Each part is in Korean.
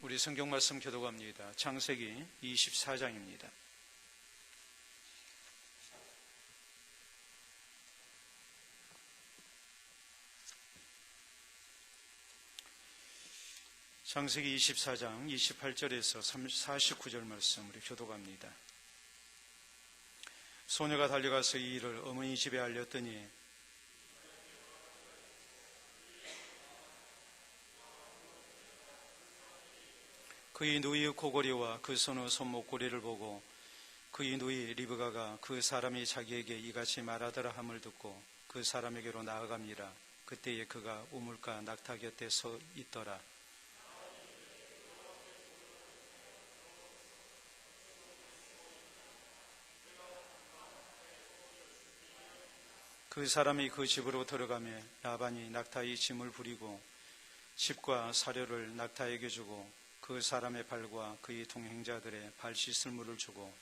우리 성경 말씀 교독합니다. 창세기 24장입니다. 창세기 24장 28절에서 49절 말씀 우리 교독합니다. 소녀가 달려가서 이 일을 어머니 집에 알렸더니 그의 누이의 코골이와 그 손의 손목고리를 보고 그의 누이 리브가가 그 사람이 자기에게 이같이 말하더라 함을 듣고 그 사람에게로 나아갑니다. 그때에 그가 우물가 낙타 곁에 서 있더라. 그 사람이 그 집으로 들어가매 라반이 낙타의 짐을 부리고 집과 사료를 낙타에게 주고 그 사람의 발과 그의 동행자들의 발 씻을 물을 주고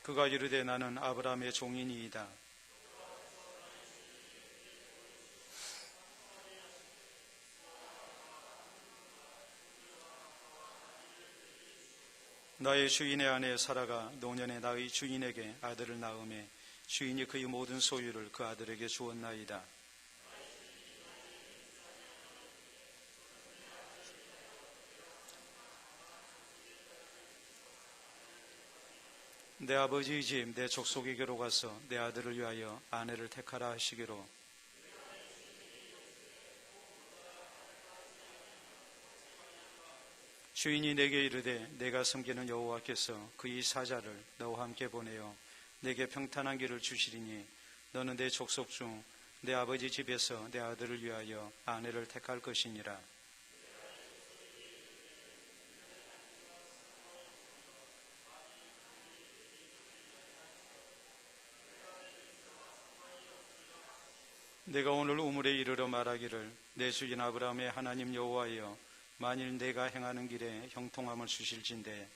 그가 이르되 나는 아브라함의 종이니이다. 나의 주인의 아내 사라가 노년에 나의 주인에게 아들을 낳음에 주인이 그의 모든 소유를 그 아들에게 주었나이다. 내 아버지의 집 내 족속에게로 가서 내 아들을 위하여 아내를 택하라 하시기로 주인이 내게 이르되 내가 섬기는 여호와께서 그의 사자를 너와 함께 보내어 내게 평탄한 길을 주시리니 너는 내 족속 중 내 아버지 집에서 내 아들을 위하여 아내를 택할 것이니라. 내가 오늘 우물에 이르러 말하기를 내 주인 아브라함의 하나님 여호와여 만일 내가 행하는 길에 형통함을 주실진대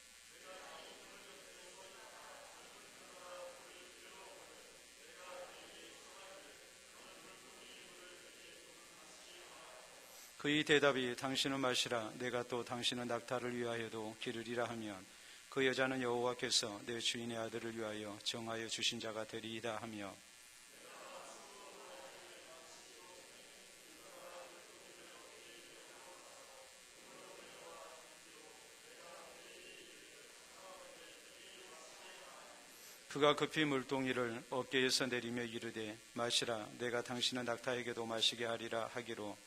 그의 대답이 당신은 마시라 내가 또 당신은 낙타를 위하여도 기르리라 하면 그 여자는 여호와께서 내 주인의 아들을 위하여 정하여 주신 자가 되리이다 하며 그가 급히 물동이를 어깨에서 내리며 이르되 마시라 내가 당신은 낙타에게도 마시게 하리라 하기로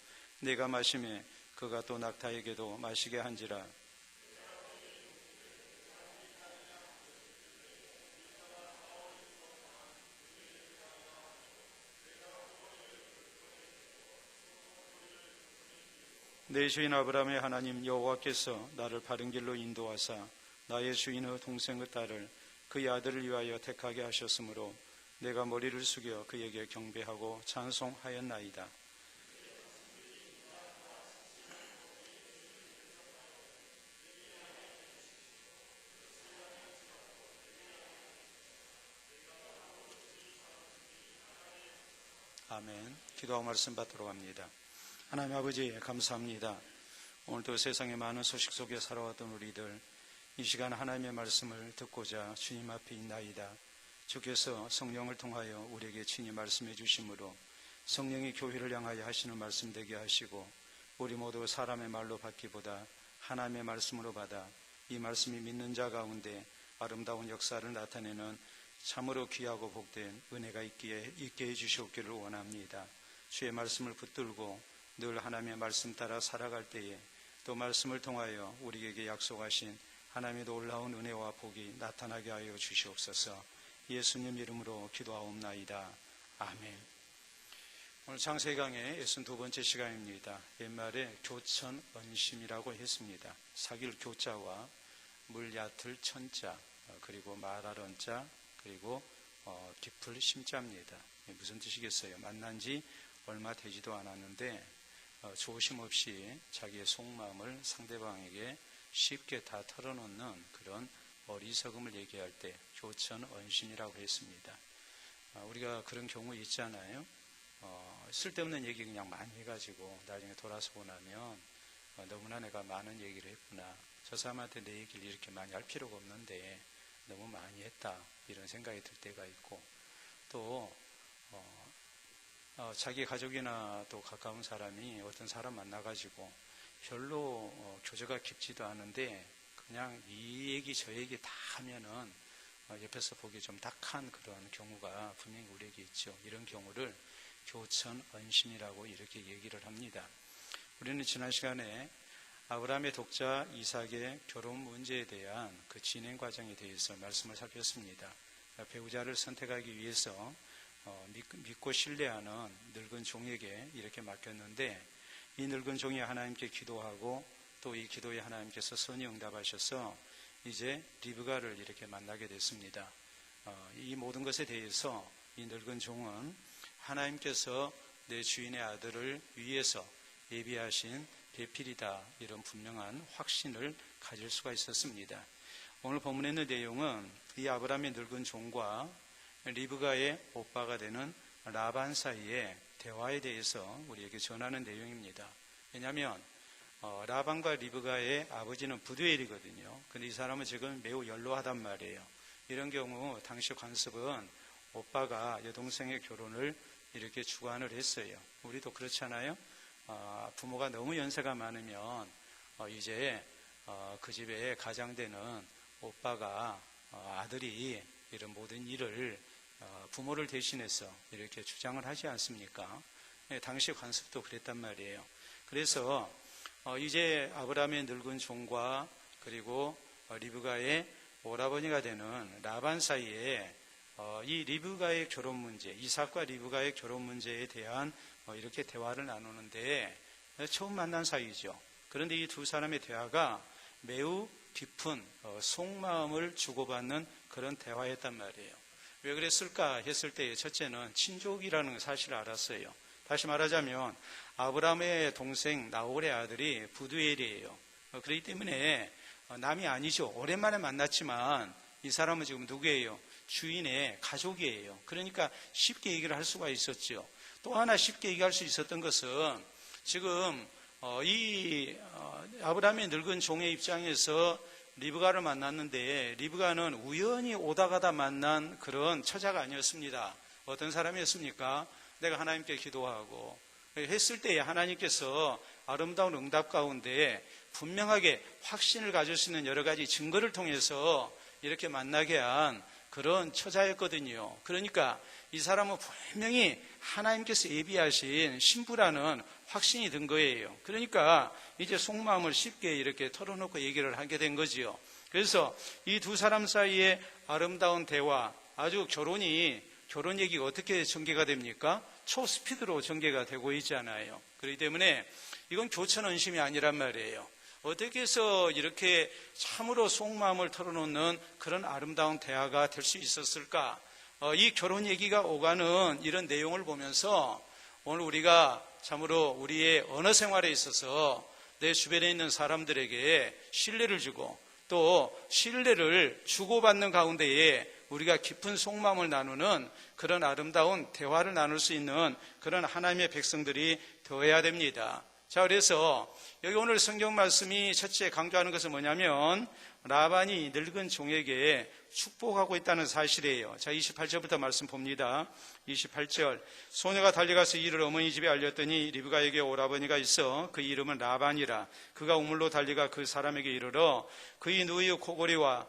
내가 마시매 그가 또 낙타에게도 마시게 한지라. 내 주인 아브라함의 하나님 여호와께서 나를 바른 길로 인도하사 나의 주인의 동생의 딸을 그의 아들을 위하여 택하게 하셨으므로 내가 머리를 숙여 그에게 경배하고 찬송하였나이다. 아멘. 기도하고 말씀 받도록 합니다. 하나님 아버지 감사합니다. 오늘도 세상의 많은 소식 속에 살아왔던 우리들 이 시간 하나님의 말씀을 듣고자 주님 앞에 있나이다. 주께서 성령을 통하여 우리에게 친히 말씀해 주심으로 성령이 교회를 향하여 하시는 말씀 되게 하시고 우리 모두 사람의 말로 받기보다 하나님의 말씀으로 받아 이 말씀이 믿는 자 가운데 아름다운 역사를 나타내는 참으로 귀하고 복된 은혜가 있게 해주시옵기를 원합니다. 주의 말씀을 붙들고 늘 하나님의 말씀 따라 살아갈 때에 또 말씀을 통하여 우리에게 약속하신 하나님의 놀라운 은혜와 복이 나타나게 하여 주시옵소서. 예수님 이름으로 기도하옵나이다. 아멘. 오늘 창세기 강의 62번째 시간입니다. 옛말에 교천언심이라고 했습니다. 사귈 교자와 물 얕을 천자 그리고 말할 언자 그리고 깊을 심자입니다. 무슨 뜻이겠어요? 만난 지 얼마 되지도 않았는데 조심 없이 자기의 속마음을 상대방에게 쉽게 다 털어놓는 그런 어리석음을 얘기할 때 교천언심이라고 했습니다. 우리가 그런 경우 있잖아요. 쓸데없는 얘기 그냥 많이 해가지고 나중에 돌아서고 나면 너무나 내가 많은 얘기를 했구나. 저 사람한테 내 얘기를 이렇게 많이 할 필요가 없는데 너무 많이 했다. 이런 생각이 들 때가 있고, 또 자기 가족이나 또 가까운 사람이 어떤 사람 만나가지고 별로 교제가 깊지도 않은데 그냥 이 얘기 저 얘기 다 하면은 옆에서 보기 좀 딱한 그런 경우가 분명히 우리에게 있죠. 이런 경우를 교천언심이라고 이렇게 얘기를 합니다. 우리는 지난 시간에 아브라함의 독자 이삭의 결혼 문제에 대한 그 진행 과정에 대해서 말씀을 살폈습니다. 배우자를 선택하기 위해서 믿고 신뢰하는 늙은 종에게 이렇게 맡겼는데, 이 늙은 종이 하나님께 기도하고 또 이 기도에 하나님께서 선히 응답하셔서 이제 리브가를 이렇게 만나게 됐습니다. 이 모든 것에 대해서 이 늙은 종은 하나님께서 내 주인의 아들을 위해서 예비하신 배필이다, 이런 분명한 확신을 가질 수가 있었습니다. 오늘 본문에 있는 내용은 이 아브라함의 늙은 종과 리브가의 오빠가 되는 라반 사이의 대화에 대해서 우리에게 전하는 내용입니다. 왜냐하면 라반과 리브가의 아버지는 부두엘이거든요. 근데 이 사람은 지금 매우 연로하단 말이에요. 이런 경우 당시 관습은 오빠가 여동생의 결혼을 이렇게 주관을 했어요. 우리도 그렇잖아요. 부모가 너무 연세가 많으면 이제 그 집에 가장되는 오빠가 아들이 이런 모든 일을 부모를 대신해서 이렇게 주장을 하지 않습니까? 당시 관습도 그랬단 말이에요. 그래서 이제 아브라함의 늙은 종과 그리고 리브가의 오라버니가 되는 라반 사이에 이 리브가의 결혼 문제, 이삭과 리브가의 결혼 문제에 대한 이렇게 대화를 나누는데 처음 만난 사이죠. 그런데 이 두 사람의 대화가 매우 깊은 속마음을 주고받는 그런 대화였단 말이에요. 왜 그랬을까 했을 때 첫째는 친족이라는 사실을 알았어요. 다시 말하자면 아브라함의 동생 나홀의 아들이 부두엘이에요. 그렇기 때문에 남이 아니죠. 오랜만에 만났지만 이 사람은 지금 누구예요? 주인의 가족이에요. 그러니까 쉽게 얘기를 할 수가 있었죠. 또 하나 쉽게 얘기할 수 있었던 것은 지금 이 아브라함의 늙은 종의 입장에서 리브가를 만났는데 리브가는 우연히 오다 가다 만난 그런 처자가 아니었습니다. 어떤 사람이었습니까? 내가 하나님께 기도하고 했을 때에 하나님께서 아름다운 응답 가운데 분명하게 확신을 가질 수 있는 여러 가지 증거를 통해서 이렇게 만나게 한 그런 처자였거든요. 그러니까 이 사람은 분명히 하나님께서 예비하신 신부라는 확신이 든 거예요. 그러니까 이제 속마음을 쉽게 이렇게 털어놓고 얘기를 하게 된 거지요. 그래서 이 두 사람 사이의 아름다운 대화, 아주 결혼 얘기가 어떻게 전개가 됩니까? 초스피드로 전개가 되고 있잖아요. 그렇기 때문에 이건 교천언심이 아니란 말이에요. 어떻게 해서 이렇게 참으로 속마음을 털어놓는 그런 아름다운 대화가 될 수 있었을까? 이 결혼 얘기가 오가는 이런 내용을 보면서 오늘 우리가 참으로 우리의 언어 생활에 있어서 내 주변에 있는 사람들에게 신뢰를 주고 또 신뢰를 주고받는 가운데에 우리가 깊은 속마음을 나누는 그런 아름다운 대화를 나눌 수 있는 그런 하나님의 백성들이 되어야 됩니다. 자, 그래서 여기 오늘 성경 말씀이 첫째 강조하는 것은 뭐냐면 라반이 늙은 종에게 축복하고 있다는 사실이에요. 자, 28절부터 말씀 봅니다. 28절, 소녀가 달려가서 이를 어머니 집에 알렸더니 리브가에게 오라버니가 있어 그 이름은 라반이라. 그가 우물로 달려가 그 사람에게 이르러 그의 누이의 코골이와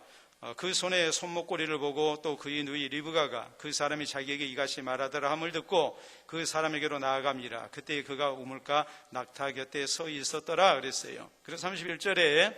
그 손의 손목고리를 보고 또 그의 누이 리브가가 그 사람이 자기에게 이같이 말하더라 함을 듣고 그 사람에게로 나아갑니다. 그때 그가 우물가 낙타 곁에 서 있었더라 그랬어요. 그래서 31절에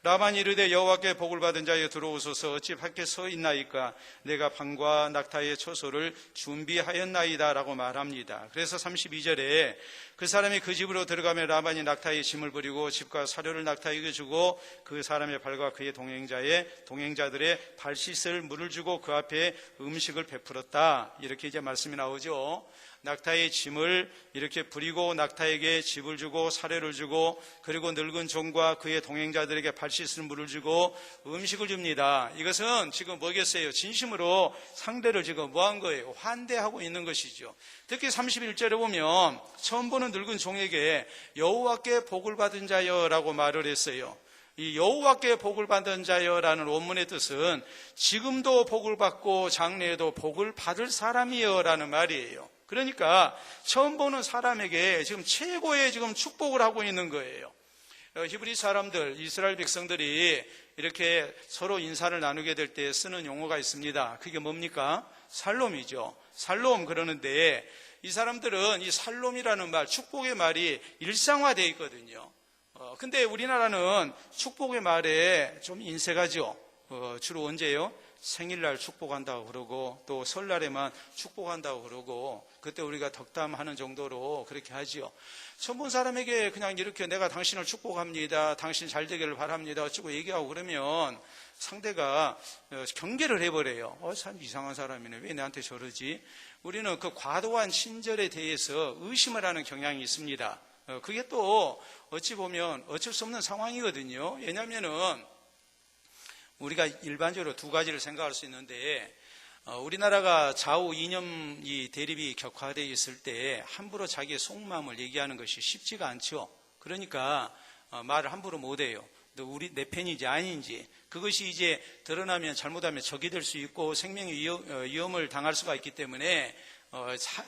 라반이 이르되 여호와께 복을 받은 자여 들어오소서. 어찌 밖에 서 있나이까? 내가 방과 낙타의 초소를 준비하였나이다 라고 말합니다. 그래서 32절에 그 사람이 그 집으로 들어가며 라반이 낙타의 짐을 버리고 집과 사료를 낙타에게 주고 그 사람의 발과 그의 동행자들의 발 씻을 물을 주고 그 앞에 음식을 베풀었다. 이렇게 이제 말씀이 나오죠. 낙타의 짐을 이렇게 부리고 낙타에게 집을 주고 사료를 주고 그리고 늙은 종과 그의 동행자들에게 발 씻을 물을 주고 음식을 줍니다. 이것은 지금 뭐겠어요? 진심으로 상대를 지금 뭐한 거예요? 환대하고 있는 것이죠. 특히 31절에 보면 처음 보는 늙은 종에게 여호와께 복을 받은 자여라고 말을 했어요. 이 여호와께 복을 받은 자여라는 원문의 뜻은 지금도 복을 받고 장래에도 복을 받을 사람이여라는 말이에요. 그러니까 처음 보는 사람에게 지금 최고의 지금 축복을 하고 있는 거예요. 히브리 사람들, 이스라엘 백성들이 이렇게 서로 인사를 나누게 될 때 쓰는 용어가 있습니다. 그게 뭡니까? 살롬이죠. 살롬 그러는데 이 사람들은 이 살롬이라는 말, 축복의 말이 일상화되어 있거든요. 근데 우리나라는 축복의 말에 좀 인색하죠. 주로 언제요? 생일날 축복한다고 그러고 또 설날에만 축복한다고 그러고 그때 우리가 덕담하는 정도로 그렇게 하지요. 처음 본 사람에게 그냥 이렇게 내가 당신을 축복합니다. 당신 잘 되기를 바랍니다. 어쩌고 얘기하고 그러면 상대가 경계를 해버려요. 참 이상한 사람이네. 왜 나한테 저러지? 우리는 그 과도한 친절에 대해서 의심을 하는 경향이 있습니다. 그게 또 어찌 보면 어쩔 수 없는 상황이거든요. 왜냐하면은 우리가 일반적으로 두 가지를 생각할 수 있는데 우리나라가 좌우 이념이 대립이 격화되어 있을 때 함부로 자기의 속마음을 얘기하는 것이 쉽지가 않죠. 그러니까 말을 함부로 못해요. 내 편인지 아닌지 그것이 이제 드러나면 잘못하면 적이 될 수 있고 생명의 위험을 당할 수가 있기 때문에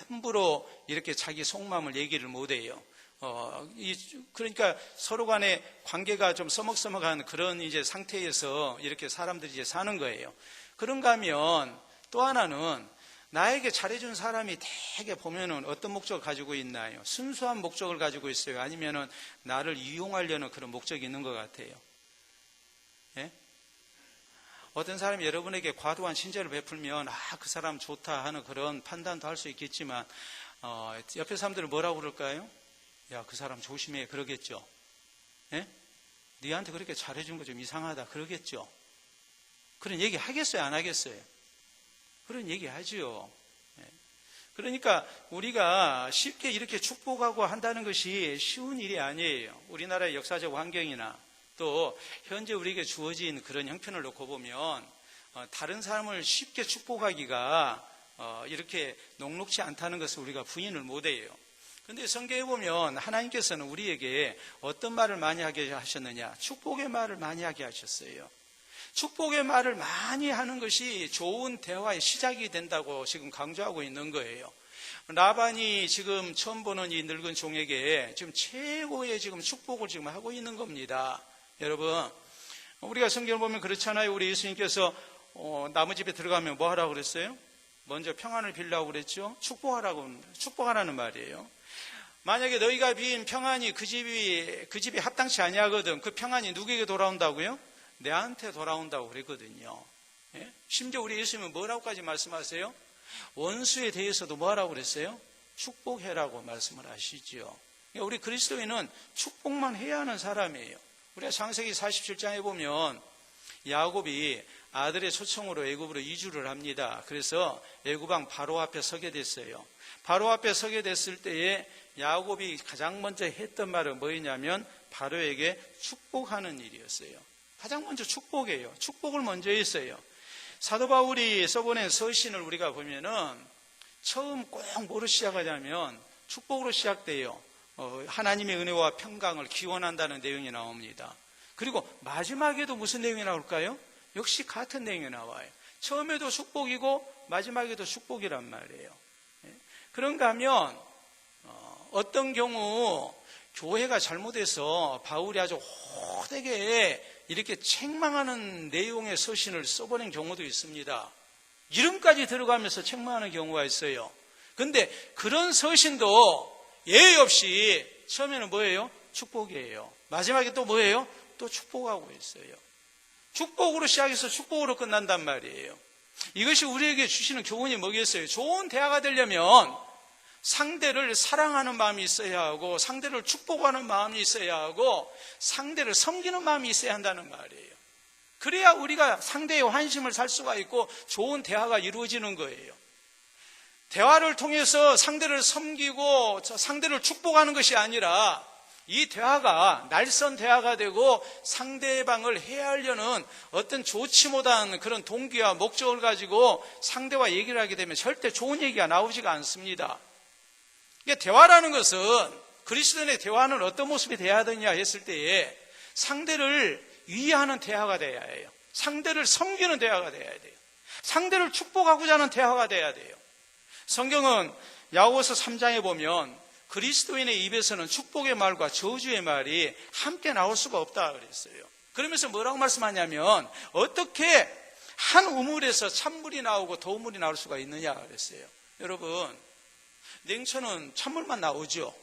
함부로 이렇게 자기 속마음을 얘기를 못해요. 그러니까 서로 간의 관계가 좀 서먹서먹한 그런 이제 상태에서 이렇게 사람들이 이제 사는 거예요. 그런가 하면 또 하나는 나에게 잘해준 사람이 되게 보면은 어떤 목적을 가지고 있나요? 순수한 목적을 가지고 있어요? 아니면은 나를 이용하려는 그런 목적이 있는 것 같아요? 예? 어떤 사람이 여러분에게 과도한 친절을 베풀면 그 사람 좋다 하는 그런 판단도 할 수 있겠지만 옆에 사람들은 뭐라고 그럴까요? 야, 그 사람 조심해 그러겠죠. 예? 네한테 그렇게 잘해준 거 좀 이상하다 그러겠죠. 그런 얘기 하겠어요 안 하겠어요? 그런 얘기 하죠. 예. 그러니까 우리가 쉽게 이렇게 축복하고 한다는 것이 쉬운 일이 아니에요. 우리나라의 역사적 환경이나 또 현재 우리에게 주어진 그런 형편을 놓고 보면 다른 사람을 쉽게 축복하기가 이렇게 녹록지 않다는 것을 우리가 부인을 못해요. 그런데 성경에 보면 하나님께서는 우리에게 어떤 말을 많이 하게 하셨느냐? 축복의 말을 많이 하게 하셨어요. 축복의 말을 많이 하는 것이 좋은 대화의 시작이 된다고 지금 강조하고 있는 거예요. 라반이 지금 처음 보는 이 늙은 종에게 지금 최고의 지금 축복을 지금 하고 있는 겁니다. 여러분, 우리가 성경을 보면 그렇잖아요. 우리 예수님께서 나무 집에 들어가면 뭐 하라고 그랬어요? 먼저 평안을 빌라고 그랬죠. 축복하라는 말이에요. 만약에 너희가 빈 평안이 그 집이 합당치 아니하거든. 그 평안이 누구에게 돌아온다고요? 내한테 돌아온다고 그랬거든요. 예? 심지어 우리 예수님은 뭐라고까지 말씀하세요? 원수에 대해서도 뭐라고 그랬어요? 축복해라고 말씀을 하시죠. 그러니까 우리 그리스도인은 축복만 해야 하는 사람이에요. 우리가 창세기 47장에 보면 야곱이 아들의 초청으로 애굽으로 이주를 합니다. 그래서 애굽 왕 바로 앞에 서게 됐어요. 바로 앞에 서게 됐을 때에 야곱이 가장 먼저 했던 말은 뭐였냐면 바로에게 축복하는 일이었어요. 가장 먼저 축복이에요. 축복을 먼저 했어요. 사도 바울이 써보낸 서신을 우리가 보면은 처음 꼭 뭐로 시작하냐면 축복으로 시작돼요. 하나님의 은혜와 평강을 기원한다는 내용이 나옵니다. 그리고 마지막에도 무슨 내용이 나올까요? 역시 같은 내용이 나와요. 처음에도 축복이고 마지막에도 축복이란 말이에요. 그런가 하면 어떤 경우 교회가 잘못해서 바울이 아주 호되게 이렇게 책망하는 내용의 서신을 써보낸 경우도 있습니다. 이름까지 들어가면서 책망하는 경우가 있어요. 근데 그런 서신도 예의 없이 처음에는 뭐예요? 축복이에요. 마지막에 또 뭐예요? 또 축복하고 있어요. 축복으로 시작해서 축복으로 끝난단 말이에요. 이것이 우리에게 주시는 교훈이 뭐겠어요? 좋은 대화가 되려면 상대를 사랑하는 마음이 있어야 하고 상대를 축복하는 마음이 있어야 하고 상대를 섬기는 마음이 있어야 한다는 말이에요. 그래야 우리가 상대의 환심을 살 수가 있고 좋은 대화가 이루어지는 거예요. 대화를 통해서 상대를 섬기고 상대를 축복하는 것이 아니라 이 대화가 날선 대화가 되고 상대방을 해하려는 어떤 좋지 못한 그런 동기와 목적을 가지고 상대와 얘기를 하게 되면 절대 좋은 얘기가 나오지가 않습니다. 대화라는 것은, 그리스도인의 대화는 어떤 모습이 돼야 되냐 했을 때에 상대를 이해하는 대화가 돼야 해요. 상대를 섬기는 대화가 돼야 돼요. 상대를 축복하고자 하는 대화가 돼야 돼요. 성경은 야고보서 3장에 보면 그리스도인의 입에서는 축복의 말과 저주의 말이 함께 나올 수가 없다 그랬어요. 그러면서 뭐라고 말씀하냐면, 어떻게 한 우물에서 찬물이 나오고 더운물이 나올 수가 있느냐 그랬어요. 여러분, 냉천은 찬물만 나오죠.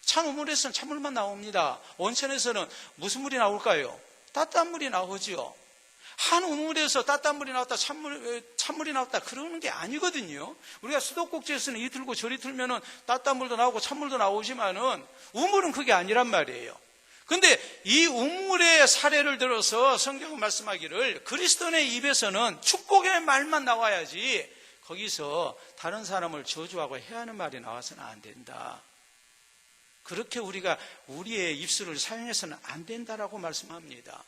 찬 우물에서는 찬물만 나옵니다. 온천에서는 무슨 물이 나올까요? 따뜻한 물이 나오죠. 한 우물에서 따뜻한 물이 나왔다, 찬물이 나왔다, 그러는 게 아니거든요. 우리가 수도꼭지에서는 이 틀고 저리 틀면은 따뜻한 물도 나오고 찬물도 나오지만은 우물은 그게 아니란 말이에요. 근데 이 우물의 사례를 들어서 성경은 말씀하기를 그리스도인의 입에서는 축복의 말만 나와야지 거기서 다른 사람을 저주하고 해하는 말이 나와서는 안 된다. 그렇게 우리가 우리의 입술을 사용해서는 안 된다라고 말씀합니다.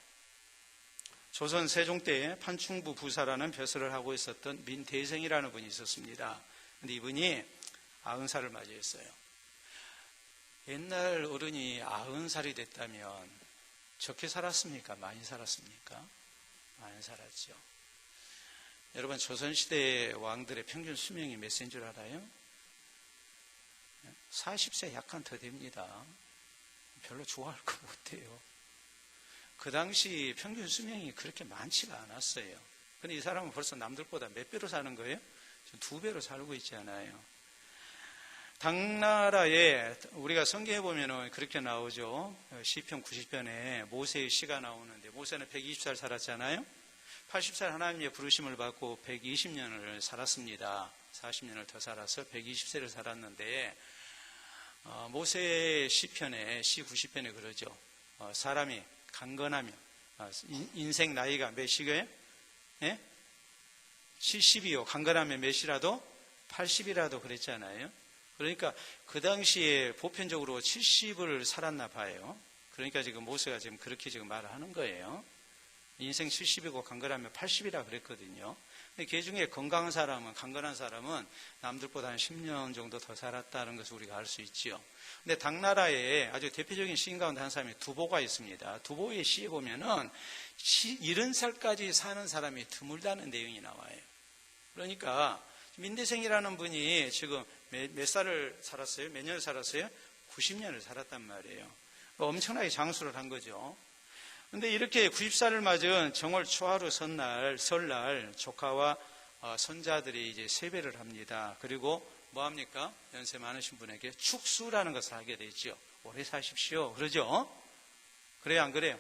조선 세종 때 판충부 부사라는 벼슬을 하고 있었던 민대생이라는 분이 있었습니다. 근데 이분이 90살을 맞이했어요. 옛날 어른이 90살이 됐다면 적게 살았습니까? 많이 살았습니까? 많이 살았죠. 여러분, 조선시대 왕들의 평균 수명이 몇 세인 줄 알아요? 40세 약간 더 됩니다. 별로 좋아할 것 못해요. 그 당시 평균 수명이 그렇게 많지가 않았어요. 근데 이 사람은 벌써 남들보다 몇 배로 사는 거예요? 2배로 살고 있잖아요. 당나라에 우리가 성경에 보면은 그렇게 나오죠. 시편 90편에 모세의 시가 나오는데, 모세는 120살 살았잖아요. 80살 하나님의 부르심을 받고 120년을 살았습니다. 40년을 더 살아서 120세를 살았는데, 모세의 시편에, 시 90편에 그러죠. 사람이 강건하면, 인생 나이가 몇이고요? 예? 70이요. 강건하면 몇이라도? 80이라도 그랬잖아요. 그러니까 그 당시에 보편적으로 70을 살았나 봐요. 그러니까 지금 모세가 지금 그렇게 지금 말을 하는 거예요. 인생 70이고 강건하면 80이라 그랬거든요. 근데 그 중에 건강한 사람은, 강건한 사람은 남들보다 한 10년 정도 더 살았다는 것을 우리가 알 수 있지요. 근데 당나라에 아주 대표적인 시인 가운데 한 사람이 두보가 있습니다. 두보의 시에 보면은 70살까지 사는 사람이 드물다는 내용이 나와요. 그러니까 민대생이라는 분이 지금 몇 살을 살았어요? 몇 년을 살았어요? 90년을 살았단 말이에요. 엄청나게 장수를 한 거죠. 근데 이렇게 90살을 맞은 정월 초하루 설날 조카와 손자들이 이제 세배를 합니다. 그리고 뭐 합니까? 연세 많으신 분에게 축수라는 것을 하게 되죠. 오래 사십시오. 그러죠? 그래요, 안 그래요?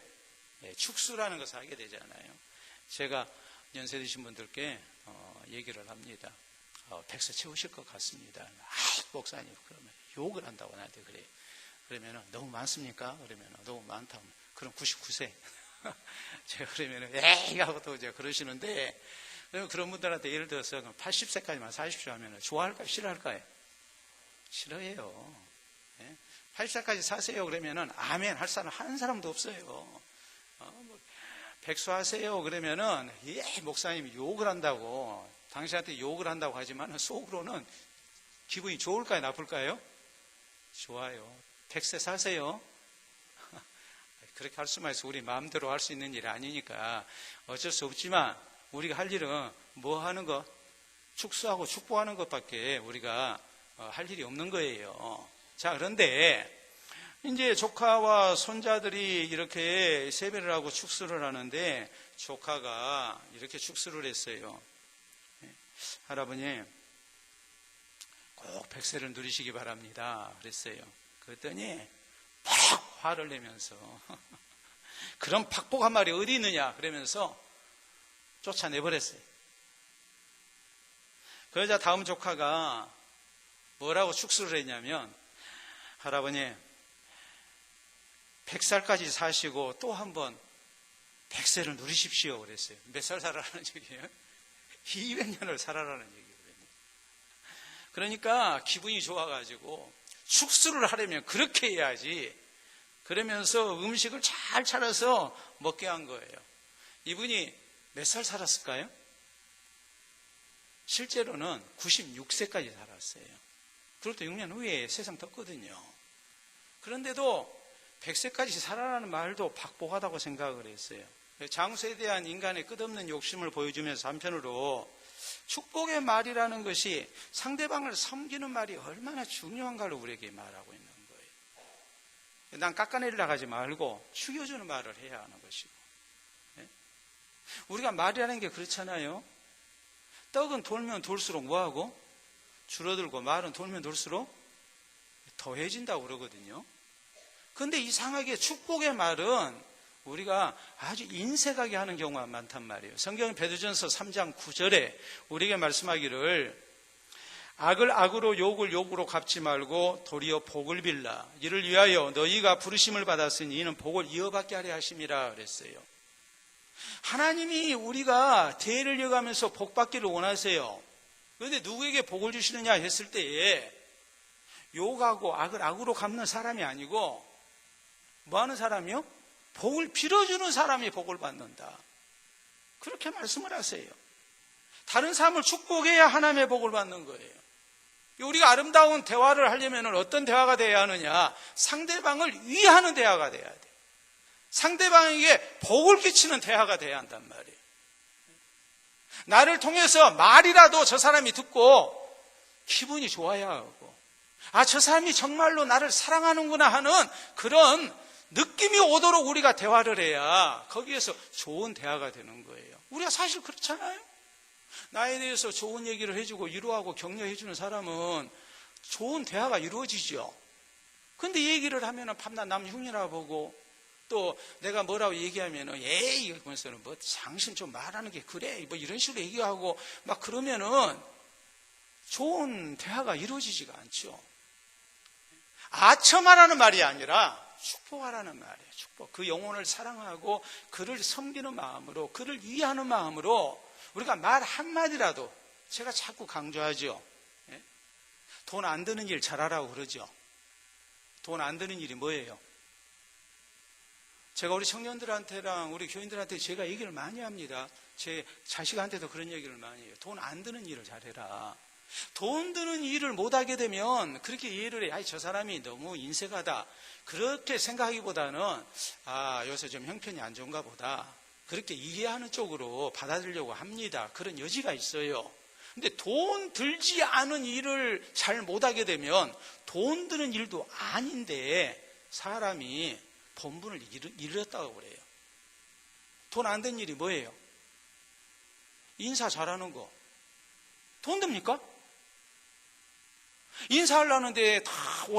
네, 축수라는 것을 하게 되잖아요. 제가 연세 드신 분들께 얘기를 합니다. 100세 채우실 것 같습니다. 목사님, 그러면 욕을 한다고 나한테 그래요. 그러면 너무 많습니까? 그러면 너무 많다고. 그럼 99세. 제가 그러면 에이 하고 또 이제 그러시는데, 그런 분들한테 예를 들어서 80세까지만 사십시오 하면 좋아할까요? 싫어할까요? 싫어해요. 80세까지 사세요 그러면은 아멘 할 사람 한 사람도 없어요. 백수하세요 그러면은 목사님이 욕을 한다고, 당신한테 욕을 한다고 하지만 속으로는 기분이 좋을까요? 나쁠까요? 좋아요. 100세 사세요. 그렇게 할 수만 있어. 우리 마음대로 할 수 있는 일이 아니니까 어쩔 수 없지만 우리가 할 일은 뭐 하는 것? 축수하고 축복하는 것밖에 우리가 할 일이 없는 거예요. 자, 그런데 이제 조카와 손자들이 이렇게 세배를 하고 축수를 하는데, 조카가 이렇게 축수를 했어요. 할아버지, 꼭 100세를 누리시기 바랍니다. 그랬어요. 그랬더니 팍 화를 내면서 그런 팍복한 말이 어디 있느냐 그러면서 쫓아내버렸어요. 그러자 다음 조카가 뭐라고 축수를 했냐면, 할아버지 100살까지 사시고 또 한 번 100세를 누리십시오 그랬어요. 몇 살 살아라는 얘기예요? 200년을 살아라는 얘기거든요. 그러니까 기분이 좋아가지고 축수를 하려면 그렇게 해야지. 그러면서 음식을 잘 차려서 먹게 한 거예요. 이분이 몇 살 살았을까요? 실제로는 96세까지 살았어요. 그것도 6년 후에 세상 떴거든요. 그런데도 100세까지 살아라는 말도 박복하다고 생각을 했어요. 장수에 대한 인간의 끝없는 욕심을 보여주면서 한편으로 축복의 말이라는 것이 상대방을 섬기는 말이 얼마나 중요한가를 우리에게 말하고 있는 거예요. 난 깎아내리려고 하지 말고 죽여주는 말을 해야 하는 것이고. 우리가 말이라는 게 그렇잖아요. 떡은 돌면 돌수록 뭐하고? 줄어들고 말은 돌면 돌수록 더해진다고 그러거든요. 그런데 이상하게 축복의 말은 우리가 아주 인색하게 하는 경우가 많단 말이에요. 성경 베드로전서 3장 9절에 우리에게 말씀하기를 악을 악으로 욕을 욕으로 갚지 말고 도리어 복을 빌라. 이를 위하여 너희가 부르심을 받았으니 이는 복을 이어받게 하려 하심이라 그랬어요. 하나님이 우리가 대를 이어가면서 복 받기를 원하세요. 그런데 누구에게 복을 주시느냐 했을 때에 욕하고 악을 악으로 갚는 사람이 아니고 뭐 하는 사람이요? 복을 빌어주는 사람이 복을 받는다. 그렇게 말씀을 하세요. 다른 사람을 축복해야 하나님의 복을 받는 거예요. 우리가 아름다운 대화를 하려면 어떤 대화가 돼야 하느냐? 상대방을 위하는 대화가 돼야 돼요. 상대방에게 복을 끼치는 대화가 돼야 한단 말이에요. 나를 통해서 말이라도 저 사람이 듣고 기분이 좋아야 하고, 아, 저 사람이 정말로 나를 사랑하는구나 하는 그런 느낌이 오도록 우리가 대화를 해야 거기에서 좋은 대화가 되는 거예요. 우리가 사실 그렇잖아요. 나에 대해서 좋은 얘기를 해주고 위로하고 격려해주는 사람은 좋은 대화가 이루어지죠. 근데 얘기를 하면은 밤낮 남 흉이라 보고 또 내가 뭐라고 얘기하면은 에이 이러면서는 뭐 당신 좀 말하는 게 그래 뭐 이런 식으로 얘기하고 막 그러면은 좋은 대화가 이루어지지가 않죠. 아첨하라는 말이 아니라 축복하라는 말이에요. 축복. 그 영혼을 사랑하고 그를 섬기는 마음으로 그를 위하는 마음으로 우리가 말 한마디라도 제가 자꾸 강조하죠. 돈 안 드는 일 잘하라고 그러죠. 돈 안 드는 일이 뭐예요? 제가 우리 청년들한테랑 우리 교인들한테 제가 얘기를 많이 합니다. 제 자식한테도 그런 얘기를 많이 해요. 돈 안 드는 일을 잘해라. 돈 드는 일을 못하게 되면 그렇게 이해를 해. 아이, 저 사람이 너무 인색하다. 그렇게 생각하기보다는 아, 요새 좀 형편이 안 좋은가 보다. 그렇게 이해하는 쪽으로 받아들이려고 합니다. 그런 여지가 있어요. 근데 돈 들지 않은 일을 잘 못하게 되면 돈 드는 일도 아닌데 사람이 본분을 잃었다고 그래요. 돈 안 든 일이 뭐예요? 인사 잘하는 거. 돈 듭니까? 인사하려는데 다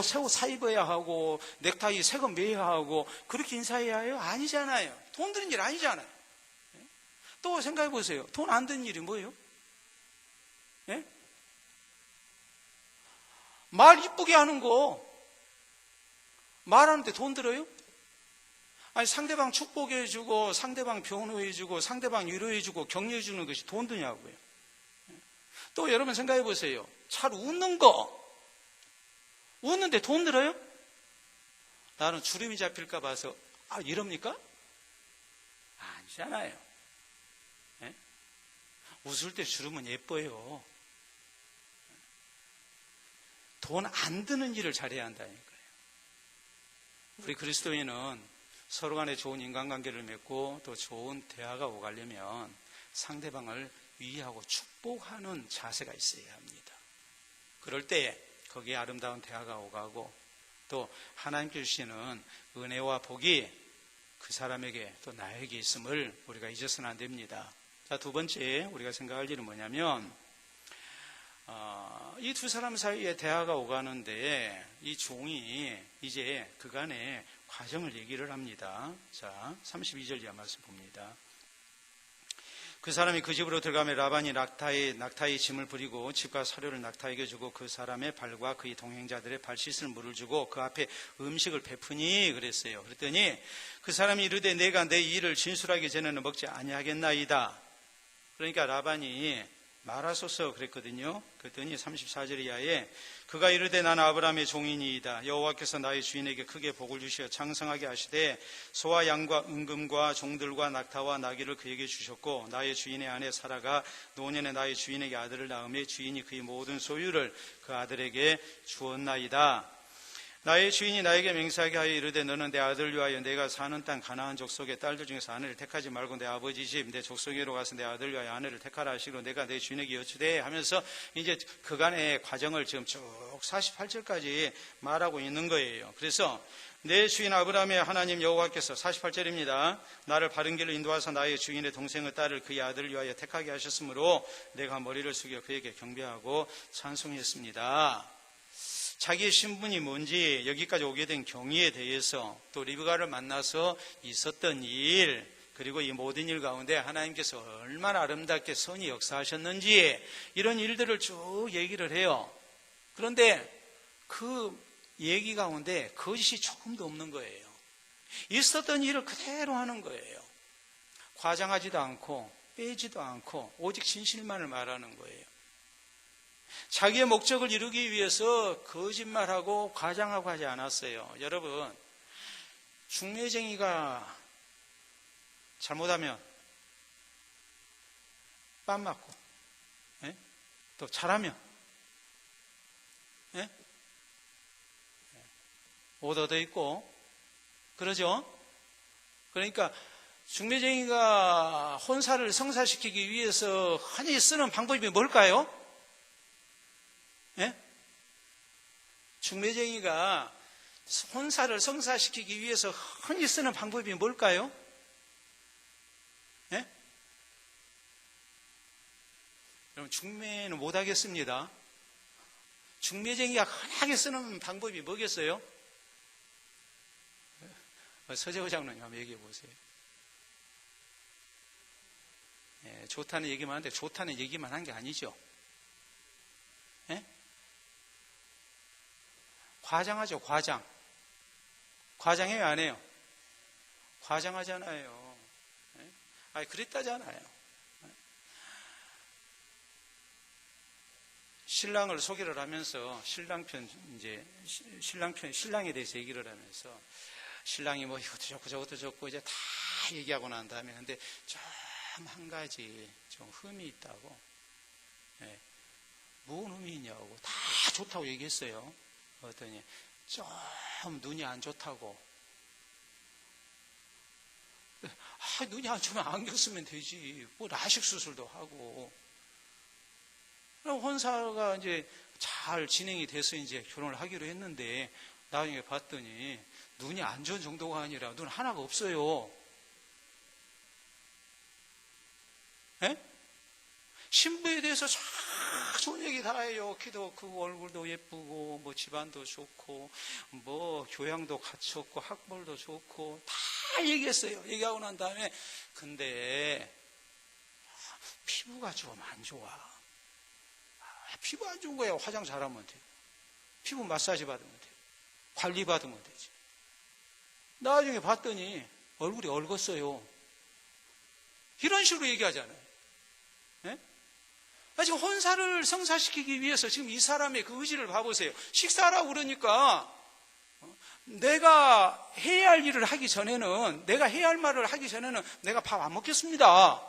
새 옷 사 입어야 하고 넥타이 새 거 매야 하고 그렇게 인사해야 해요? 아니잖아요. 돈 드는 일 아니잖아요. 또 생각해 보세요. 돈 안 드는 일이 뭐예요? 예? 말 이쁘게 하는 거. 말하는데 돈 들어요? 아니, 상대방 축복해주고 상대방 변호해주고 상대방 위로해주고 격려해주는 것이 돈 드냐고요. 또 여러분 생각해 보세요. 잘 웃는 거. 웃는데 돈 들어요? 나는 주름이 잡힐까 봐서 아, 이럽니까? 아니잖아요. 예? 웃을 때 주름은 예뻐요. 돈 안 드는 일을 잘해야 한다니까요. 우리 그리스도인은 서로 간에 좋은 인간관계를 맺고 또 좋은 대화가 오가려면 상대방을 위하고 축복하는 자세가 있어야 합니다. 그럴 때 거기에 아름다운 대화가 오가고 또 하나님께 주시는 은혜와 복이 그 사람에게 또 나에게 있음을 우리가 잊어서는 안 됩니다. 자, 두 번째 우리가 생각할 일은 뭐냐면 이 두 사람 사이에 대화가 오가는데 이 종이 이제 그간의 과정을 얘기를 합니다. 자, 32절 이하 말씀 봅니다. 그 사람이 그 집으로 들어가며 라반이 낙타의 짐을 부리고 집과 사료를 낙타에게 주고 그 사람의 발과 그의 동행자들의 발 씻을 물을 주고 그 앞에 음식을 베푸니 그랬어요. 그랬더니 그 사람이 이르되 내가 내 일을 진술하기 전에는 먹지 아니하겠나이다. 그러니까 라반이 말하소서 그랬거든요. 그랬더니 34절 이하에 그가 이르되 나는 아브라함의 종이니이다. 여호와께서 나의 주인에게 크게 복을 주시어 장성하게 하시되 소와 양과 은금과 종들과 낙타와 나귀를 그에게 주셨고 나의 주인의 아내 사라가 노년에 나의 주인에게 아들을 낳음에 주인이 그의 모든 소유를 그 아들에게 주었나이다. 나의 주인이 나에게 맹세하게 하여 이르되 너는 내 아들을 위하여 내가 사는 땅 가나안 족속의 딸들 중에서 아내를 택하지 말고 내 아버지 집 내 족속에로 가서 내 아들을 위하여 아내를 택하라 하시고 내가 내 주인에게 여쭈되 하면서 이제 그간의 과정을 지금 쭉 48절까지 말하고 있는 거예요. 그래서 내 주인 아브라함의 하나님 여호와께서 48절입니다. 나를 바른 길로 인도하사 나의 주인의 동생의 딸을 그의 아들을 위하여 택하게 하셨으므로 내가 머리를 숙여 그에게 경배하고 찬송했습니다. 자기의 신분이 뭔지 여기까지 오게 된 경위에 대해서 또 리브가를 만나서 있었던 일 그리고 이 모든 일 가운데 하나님께서 얼마나 아름답게 선히 역사하셨는지 이런 일들을 쭉 얘기를 해요. 그런데 그 얘기 가운데 거짓이 조금도 없는 거예요. 있었던 일을 그대로 하는 거예요. 과장하지도 않고 빼지도 않고 오직 진실만을 말하는 거예요. 자기의 목적을 이루기 위해서 거짓말하고 과장하고 하지 않았어요. 여러분, 중매쟁이가 잘못하면 뺨 맞고, 또 잘하면 옷 얻어 입고 그러죠. 그러니까 중매쟁이가 혼사를 성사시키기 위해서 흔히 쓰는 방법이 뭘까요? 중매쟁이가 혼사를 성사시키기 위해서 흔히 쓰는 방법이 뭘까요? 여러분, 중매는 못하겠습니다. 중매쟁이가 흔하게 쓰는 방법이 뭐겠어요? 서재호 장로님 한번 얘기해 보세요. 좋다는 얘기만 하는데 좋다는 얘기만 한 게 아니죠. 과장하죠, 과장. 과장해요, 안 해요? 과장하잖아요. 그랬다잖아요. 신랑을 소개를 하면서 신랑에 대해서 얘기를 하면서 신랑이 뭐 이것도 좋고 저것도 좋고 이제 다 얘기하고 난 다음에 근데 좀 한 가지 좀 흠이 있다고. 뭔 흠이 있냐고 다 좋다고 얘기했어요. 그랬더니 좀 눈이 안 좋다고. 눈이 안 좋으면 안경 쓰면 되지. 뭐 라식 수술도 하고. 그럼 혼사가 이제 잘 진행이 돼서 이제 결혼을 하기로 했는데 나중에 봤더니 눈이 안 좋은 정도가 아니라 눈 하나가 없어요. 신부에 대해서 참 좋은 얘기 다 해요. 키도 크고 얼굴도 예쁘고 뭐 집안도 좋고 뭐 교양도 갖췄고 학벌도 좋고 다 얘기했어요. 얘기하고 난 다음에 근데 피부가 좀 안 좋아. 피부 안 좋은 거예요. 화장 잘하면 돼요. 피부 마사지 받으면 돼요. 관리 받으면 되지. 나중에 봤더니 얼굴이 얼었어요. 이런 식으로 얘기하잖아요. 지금 혼사를 성사시키기 위해서 지금 이 사람의 그 의지를 봐보세요. 식사하라고 그러니까 내가 해야 할 일을 하기 전에는 내가 해야 할 말을 하기 전에는 내가 밥 안 먹겠습니다.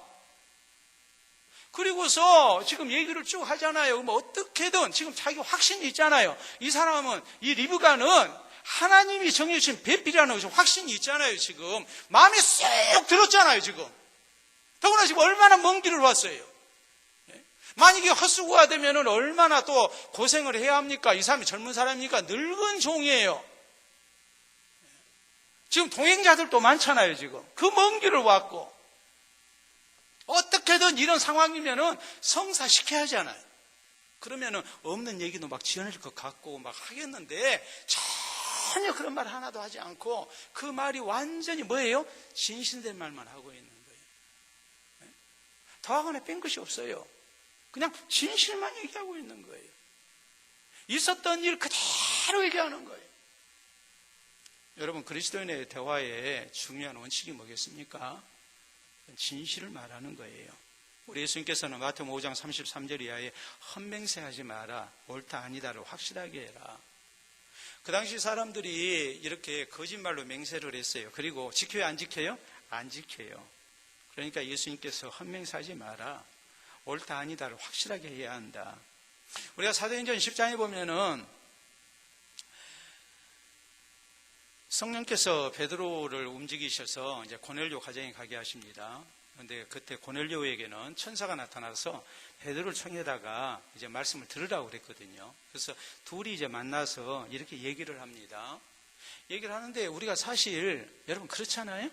그리고서 지금 얘기를 쭉 하잖아요. 뭐 어떻게든 지금 자기 확신이 있잖아요. 이 사람은 이 리브가는 하나님이 정해주신 배필이라는 확신이 있잖아요. 지금 마음에 쏙 들었잖아요. 지금 더구나 지금 얼마나 먼 길을 왔어요. 만약에 헛수고가 되면 얼마나 또 고생을 해야 합니까? 이 사람이 젊은 사람이니까 늙은 종이에요. 지금 동행자들도 많잖아요. 지금 그 먼 길을 왔고 어떻게든 이런 상황이면은 성사시켜야 하잖아요. 그러면은 없는 얘기도 막 지어낼 것 같고 막 하겠는데 전혀 그런 말 하나도 하지 않고 그 말이 완전히 뭐예요? 진실된 말만 하고 있는 거예요. 더하거나 뺀 것이 없어요. 그냥 진실만 얘기하고 있는 거예요. 있었던 일 그대로 얘기하는 거예요. 여러분, 그리스도인의 대화의 중요한 원칙이 뭐겠습니까? 진실을 말하는 거예요. 우리 예수님께서는 마태복음 5장 33절 이하에 헛맹세하지 마라, 옳다 아니다를 확실하게 해라. 그 당시 사람들이 이렇게 거짓말로 맹세를 했어요. 그리고 지켜요 안 지켜요? 안 지켜요. 그러니까 예수님께서 헛맹세하지 마라, 옳다 아니다를 확실하게 해야 한다. 우리가 사도행전 10장에 보면은 성령께서 베드로를 움직이셔서 이제 고넬료 가정에 가게 하십니다. 그런데 그때 고넬료에게는 천사가 나타나서 베드로를 청에다가 이제 말씀을 들으라고 그랬거든요. 그래서 둘이 이제 만나서 이렇게 얘기를 합니다. 얘기를 하는데 우리가 사실 여러분 그렇잖아요.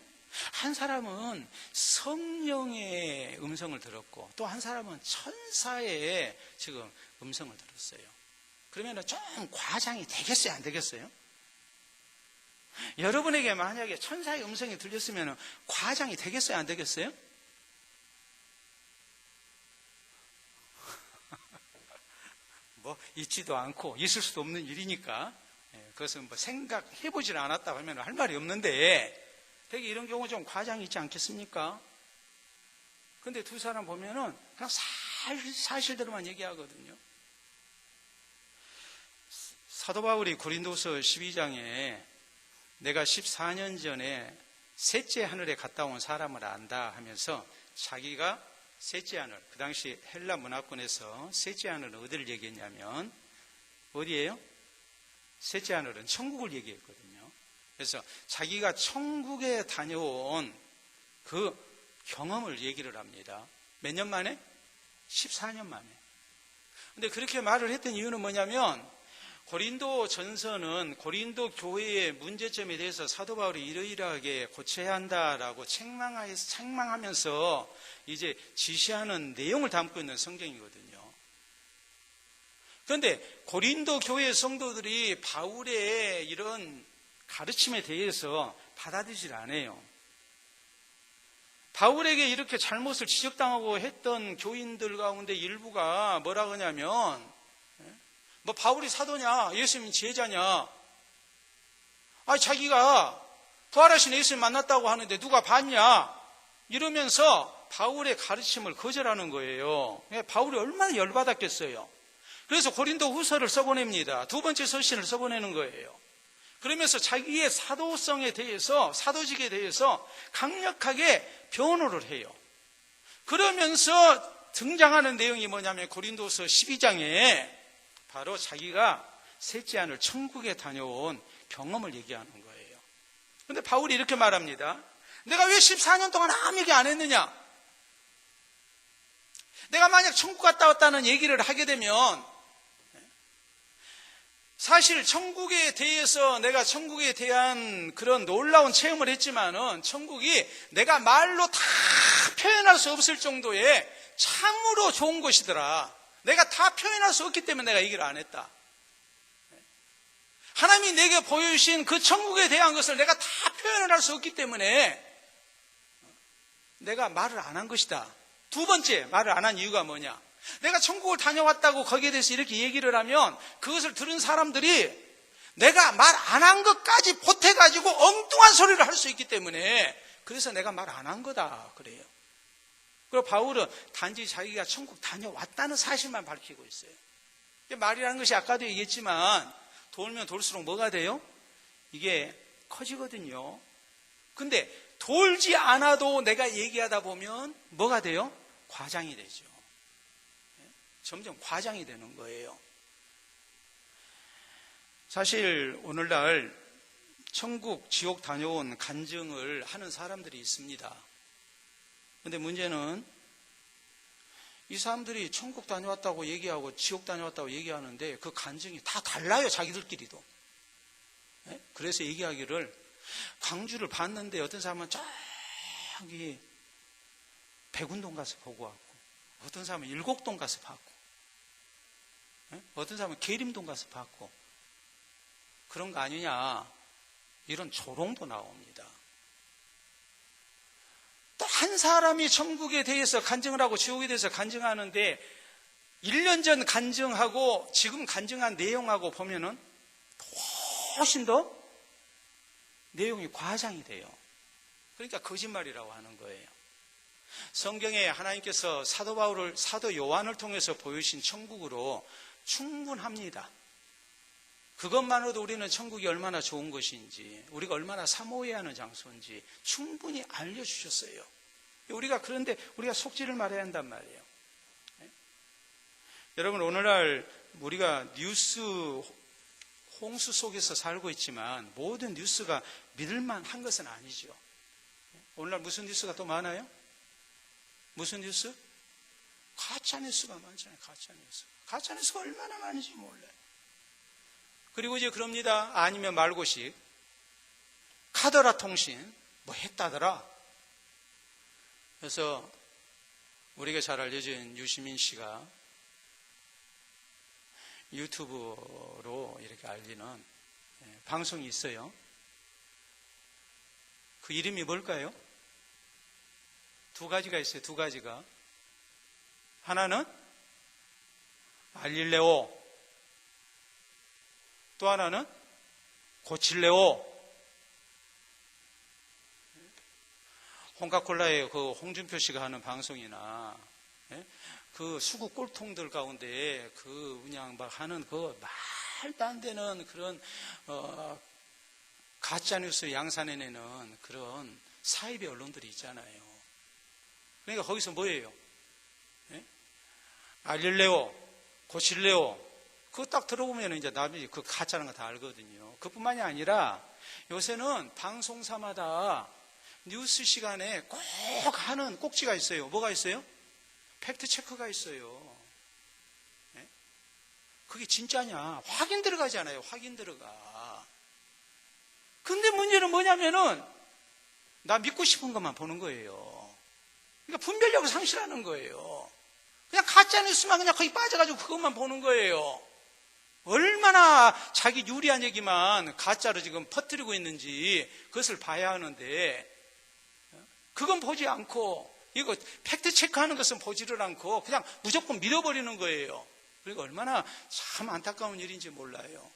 한 사람은 성령의 음성을 들었고 또 한 사람은 천사의 지금 음성을 들었어요. 그러면 좀 과장이 되겠어요, 안 되겠어요? 여러분에게 만약에 천사의 음성이 들렸으면 과장이 되겠어요, 안 되겠어요? 뭐 있지도 않고 있을 수도 없는 일이니까 그것은 뭐 생각해보질 않았다 하면 할 말이 없는데 되게 이런 경우 좀 과장이 있지 않겠습니까? 근데 두 사람 보면은 그냥 사실대로만 얘기하거든요. 사도 바울이 고린도서 12장에 내가 14년 전에 셋째 하늘에 갔다 온 사람을 안다 하면서 자기가 셋째 하늘, 그 당시 헬라 문화권에서 셋째 하늘은 어디를 얘기했냐면 어디예요? 셋째 하늘은 천국을 얘기했거든요. 그래서 자기가 천국에 다녀온 그 경험을 얘기를 합니다. 몇 년 만에? 14년 만에. 근데 그렇게 말을 했던 이유는 뭐냐면 고린도 전서는 고린도 교회의 문제점에 대해서 사도 바울이 이러이러하게 고쳐야 한다라고 책망하면서 이제 지시하는 내용을 담고 있는 성경이거든요. 그런데 고린도 교회 성도들이 바울의 이런 가르침에 대해서 받아들이질 않아요. 바울에게 이렇게 잘못을 지적당하고 했던 교인들 가운데 일부가 뭐라 그러냐면 뭐 바울이 사도냐, 예수님 제자냐, 자기가 부활하신 예수님 만났다고 하는데 누가 봤냐, 이러면서 바울의 가르침을 거절하는 거예요. 바울이 얼마나 열받았겠어요. 그래서 고린도 후서를 써보냅니다. 두 번째 서신을 써보내는 거예요. 그러면서 자기의 사도성에 대해서, 사도직에 대해서 강력하게 변호를 해요. 그러면서 등장하는 내용이 뭐냐면 고린도서 12장에 바로 자기가 셋째 하늘 천국에 다녀온 경험을 얘기하는 거예요. 그런데 바울이 이렇게 말합니다. 내가 왜 14년 동안 아무 얘기 안 했느냐? 내가 만약 천국 갔다 왔다는 얘기를 하게 되면 사실 천국에 대해서 내가 천국에 대한 그런 놀라운 체험을 했지만은 천국이 내가 말로 다 표현할 수 없을 정도의 참으로 좋은 곳이더라. 내가 다 표현할 수 없기 때문에 내가 얘기를 안 했다. 하나님이 내게 보여주신 그 천국에 대한 것을 내가 다 표현을 할 수 없기 때문에 내가 말을 안 한 것이다. 두 번째 말을 안 한 이유가 뭐냐? 내가 천국을 다녀왔다고 거기에 대해서 이렇게 얘기를 하면 그것을 들은 사람들이 내가 말 안 한 것까지 보태가지고 엉뚱한 소리를 할 수 있기 때문에 그래서 내가 말 안 한 거다 그래요. 그리고 바울은 단지 자기가 천국 다녀왔다는 사실만 밝히고 있어요. 말이라는 것이 아까도 얘기했지만 돌면 돌수록 뭐가 돼요? 이게 커지거든요. 근데 돌지 않아도 내가 얘기하다 보면 뭐가 돼요? 과장이 되죠. 점점 과장이 되는 거예요. 사실 오늘날 천국, 지옥 다녀온 간증을 하는 사람들이 있습니다. 그런데 문제는 이 사람들이 천국 다녀왔다고 얘기하고 지옥 다녀왔다고 얘기하는데 그 간증이 다 달라요, 자기들끼리도. 그래서 얘기하기를 광주를 봤는데 어떤 사람은 저기 백운동 가서 보고 왔고 어떤 사람은 일곡동 가서 봤고 어떤 사람은 계림동 가서 봤고 그런 거 아니냐 이런 조롱도 나옵니다. 또 한 사람이 천국에 대해서 간증을 하고 지옥에 대해서 간증하는데 1년 전 간증하고 지금 간증한 내용하고 보면은 훨씬 더 내용이 과장이 돼요. 그러니까 거짓말이라고 하는 거예요. 성경에 하나님께서 사도 요한을 통해서 보여주신 천국으로 충분합니다. 그것만으로도 우리는 천국이 얼마나 좋은 것인지, 우리가 얼마나 사모해야 하는 장소인지 충분히 알려주셨어요. 그런데 우리가 속지를 말해야 한단 말이에요. 여러분, 오늘날 우리가 뉴스 홍수 속에서 살고 있지만 모든 뉴스가 믿을만한 것은 아니죠. 오늘날 무슨 뉴스가 또 많아요? 무슨 뉴스? 가짜 뉴스가 많잖아요. 가짜 뉴스가 얼마나 많은지 몰라요. 그리고 이제 그럽니다. 아니면 말고식, 카더라 통신 뭐 했다더라. 그래서 우리가 잘 알려진 유시민 씨가 유튜브로 이렇게 알리는 방송이 있어요. 그 이름이 뭘까요? 두 가지가 있어요. 두 가지가. 하나는 알릴레오, 또 하나는 고칠레오. 홍카콜라의 그 홍준표 씨가 하는 방송이나 그 수국 꼴통들 가운데 그 그냥 막 하는 그 말도 안 되는 그런 가짜뉴스 양산해내는 그런 사이비 언론들이 있잖아요. 그러니까 거기서 뭐예요? 알릴레오, 고칠레오. 그거 딱 들어보면 이제 남이 그 가짜라는 거 다 알거든요. 그뿐만이 아니라 요새는 방송사마다 뉴스 시간에 꼭 하는 꼭지가 있어요. 뭐가 있어요? 팩트 체크가 있어요. 그게 진짜냐? 확인 들어가잖아요. 확인 들어가. 근데 문제는 뭐냐면은 나 믿고 싶은 것만 보는 거예요. 그러니까 분별력을 상실하는 거예요. 그냥 가짜 뉴스만 그냥 거기 빠져가지고 그것만 보는 거예요. 얼마나 자기 유리한 얘기만 가짜로 지금 퍼뜨리고 있는지 그것을 봐야 하는데 그건 보지 않고 이거 팩트 체크하는 것은 보지를 않고 그냥 무조건 믿어버리는 거예요. 그리고 얼마나 참 안타까운 일인지 몰라요.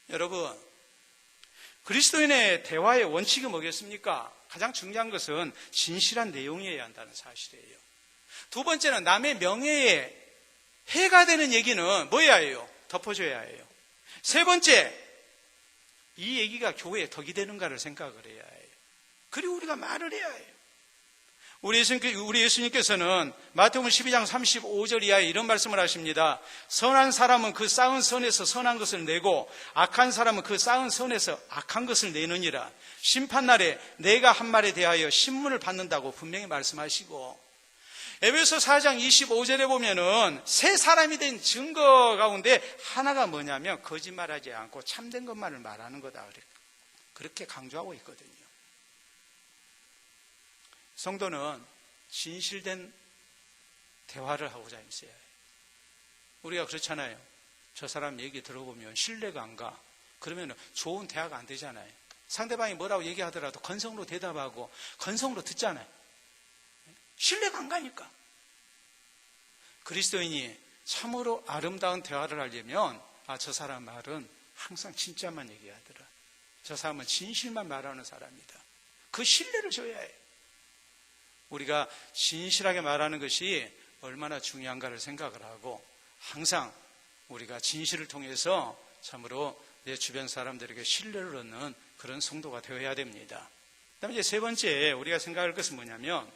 여러분, 그리스도인의 대화의 원칙이 뭐겠습니까? 가장 중요한 것은 진실한 내용이어야 한다는 사실이에요. 두 번째는 남의 명예에 해가 되는 얘기는 뭐여야 해요? 덮어줘야 해요. 세 번째, 이 얘기가 교회에 덕이 되는가를 생각을 해야 해요. 그리고 우리가 말을 해야 해요. 우리 예수님께서는 마태복음 12장 35절 이하에 이런 말씀을 하십니다. 선한 사람은 그 쌓은 선에서 선한 것을 내고 악한 사람은 그 쌓은 선에서 악한 것을 내느니라. 심판날에 내가 한 말에 대하여 신문을 받는다고 분명히 말씀하시고, 에베소 4장 25절에 보면은 새 사람이 된 증거 가운데 하나가 뭐냐면 거짓말하지 않고 참된 것만을 말하는 거다. 그렇게 강조하고 있거든요. 성도는 진실된 대화를 하고자 있어야 해요. 우리가 그렇잖아요. 저 사람 얘기 들어보면 신뢰가 안 가. 그러면 좋은 대화가 안 되잖아요. 상대방이 뭐라고 얘기하더라도 건성으로 대답하고 건성으로 듣잖아요. 신뢰가 안 가니까. 그리스도인이 참으로 아름다운 대화를 하려면 저 사람 말은 항상 진짜만 얘기하더라. 저 사람은 진실만 말하는 사람이다. 그 신뢰를 줘야 해요. 우리가 진실하게 말하는 것이 얼마나 중요한가를 생각을 하고 항상 우리가 진실을 통해서 참으로 내 주변 사람들에게 신뢰를 얻는 그런 성도가 되어야 됩니다. 그다음에 이제 세 번째 우리가 생각할 것은 뭐냐면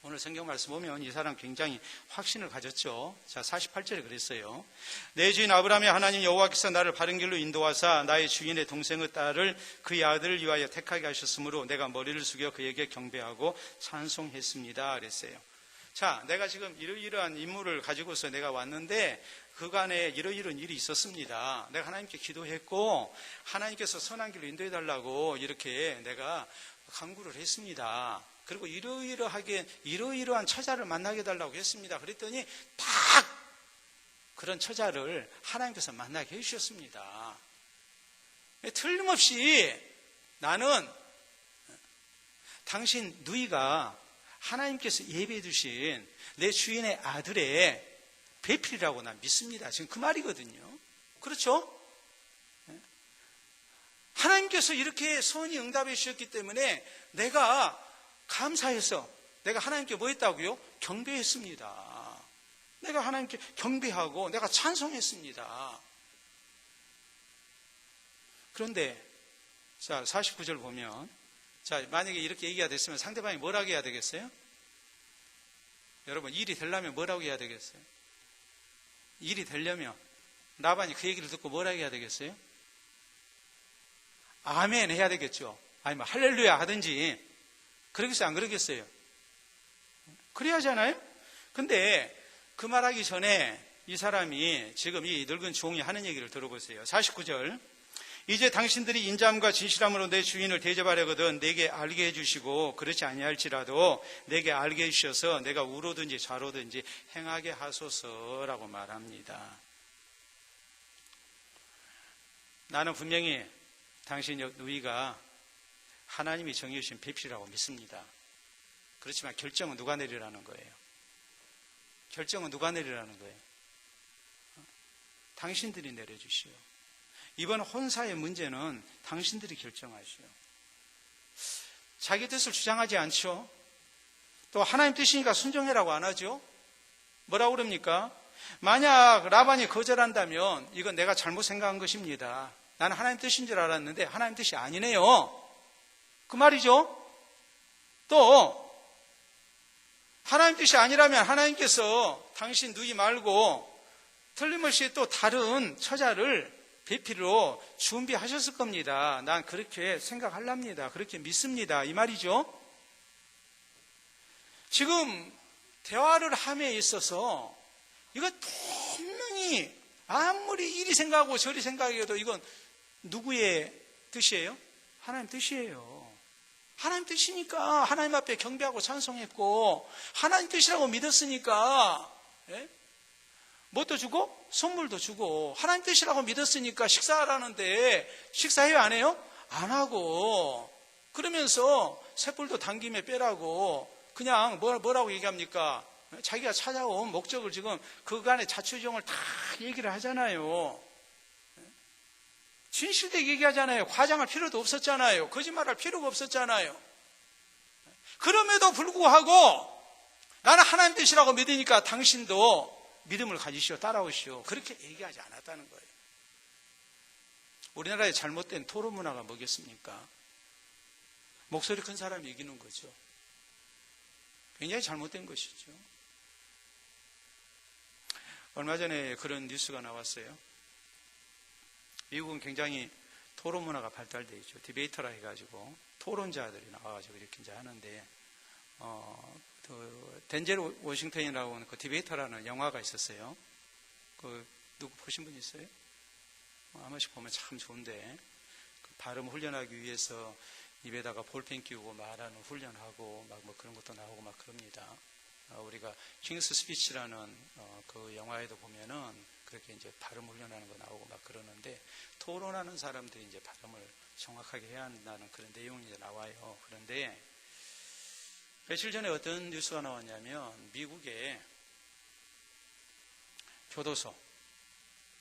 오늘 성경 말씀 보면 이 사람 굉장히 확신을 가졌죠. 자, 48절에 그랬어요. 내 주인 아브라함의 하나님 여호와께서 나를 바른 길로 인도하사 나의 주인의 동생의 딸을 그의 아들을 위하여 택하게 하셨으므로 내가 머리를 숙여 그에게 경배하고 찬송했습니다. 그랬어요. 자, 내가 지금 이러이러한 인물을 가지고서 내가 왔는데 그간에 이러이러한 일이 있었습니다. 내가 하나님께 기도했고 하나님께서 선한 길로 인도해달라고 이렇게 내가 간구를 했습니다. 그리고 이러이러한 처자를 만나게 해달라고 했습니다. 그랬더니 딱 그런 처자를 하나님께서 만나게 해주셨습니다. 틀림없이 나는 당신 누이가 하나님께서 예배해 주신 내 주인의 아들의 배필이라고 난 믿습니다. 지금 그 말이거든요. 그렇죠? 하나님께서 이렇게 선히 응답해 주셨기 때문에 내가 감사해서 내가 하나님께 뭐 했다고요? 경배했습니다. 내가 하나님께 경배하고 내가 찬송했습니다. 그런데 자 49절 보면, 자 만약에 이렇게 얘기가 됐으면 상대방이 뭐라고 해야 되겠어요? 여러분, 일이 되려면 뭐라고 해야 되겠어요? 일이 되려면 라반이 그 얘기를 듣고 뭐라고 해야 되겠어요? 아멘 해야 되겠죠. 아니면 할렐루야 하든지. 그러겠어요? 안 그러겠어요? 그래야 하잖아요? 근데 그 말하기 전에 이 사람이, 지금 이 늙은 종이 하는 얘기를 들어보세요. 49절. 이제 당신들이 인자함과 진실함으로 내 주인을 대접하려거든 내게 알게 해주시고, 그렇지 아니할지라도 내게 알게 해주셔서 내가 우로든지 좌로든지 행하게 하소서라고 말합니다. 나는 분명히 당신 누이가 하나님이 정해주신 배필이라고 믿습니다. 그렇지만 결정은 누가 내리라는 거예요? 결정은 누가 내리라는 거예요? 당신들이 내려주시오. 이번 혼사의 문제는 당신들이 결정하시오. 자기 뜻을 주장하지 않죠. 또 하나님 뜻이니까 순종해라고 안 하죠. 뭐라고 그럽니까? 만약 라반이 거절한다면 이건 내가 잘못 생각한 것입니다. 나는 하나님 뜻인 줄 알았는데 하나님 뜻이 아니네요. 그 말이죠. 또 하나님 뜻이 아니라면 하나님께서 당신 누이 말고 틀림없이 또 다른 처자를 배필로 준비하셨을 겁니다. 난 그렇게 생각합니다. 그렇게 믿습니다. 이 말이죠. 지금 대화를 함에 있어서 이거 분명히 아무리 이리 생각하고 저리 생각해도 이건 누구의 뜻이에요? 하나님 뜻이에요. 하나님 뜻이니까 하나님 앞에 경배하고 찬송했고, 하나님 뜻이라고 믿었으니까 뭣도 주고 선물도 주고, 하나님 뜻이라고 믿었으니까 식사하라는데 식사해요 안 해요? 안 하고, 그러면서 쇳불도 당김에 빼라고 그냥 뭐라고 얘기합니까? 자기가 찾아온 목적을 지금 그간의 자초지종을 다 얘기를 하잖아요. 진실되게 얘기하잖아요. 과장할 필요도 없었잖아요. 거짓말할 필요가 없었잖아요. 그럼에도 불구하고 나는 하나님 뜻이라고 믿으니까 당신도 믿음을 가지시오, 따라오시오, 그렇게 얘기하지 않았다는 거예요. 우리나라의 잘못된 토론 문화가 뭐겠습니까? 목소리 큰 사람이 이기는 거죠. 굉장히 잘못된 것이죠. 얼마 전에 그런 뉴스가 나왔어요. 미국은 굉장히 토론 문화가 발달되어 있죠. 디베이터라 해가지고 토론자들이 나와가지고 이렇게 이제 하는데, 덴젤 워싱턴이라고 하는 그 디베이터라는 영화가 있었어요. 그 누구 보신 분 있어요? 한 번씩 보면 참 좋은데, 그 발음 훈련하기 위해서 입에다가 볼펜 끼우고 말하는 훈련하고 막 뭐 그런 것도 나오고 막 그럽니다. 우리가 킹스 스피치라는 그 영화에도 보면은 그렇게 이제 발음 훈련하는 거 나오고 막 그러는데, 토론하는 사람들이 이제 발음을 정확하게 해야 한다는 그런 내용이 이제 나와요. 그런데 며칠 전에 어떤 뉴스가 나왔냐면, 미국의 교도소,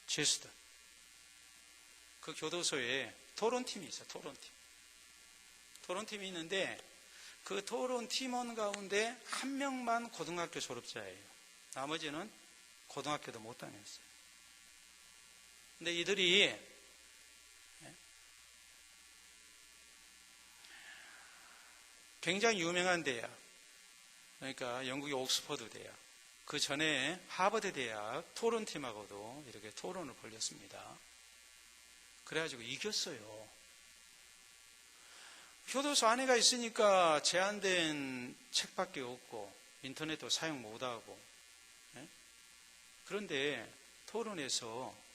죄수들, 그 교도소에 토론팀이 있어요. 토론팀이 있는데, 그 토론 팀원 가운데 한 명만 고등학교 졸업자예요. 나머지는 고등학교도 못 다녔어요. 근데 이들이 굉장히 유명한 대학, 그러니까 영국의 옥스퍼드 대학, 그 전에 하버드 대학 토론팀하고도 이렇게 토론을 벌였습니다. 그래가지고 이겼어요. 교도소 안에가 있으니까 제한된 책밖에 없고 인터넷도 사용 못하고, 그런데 토론에서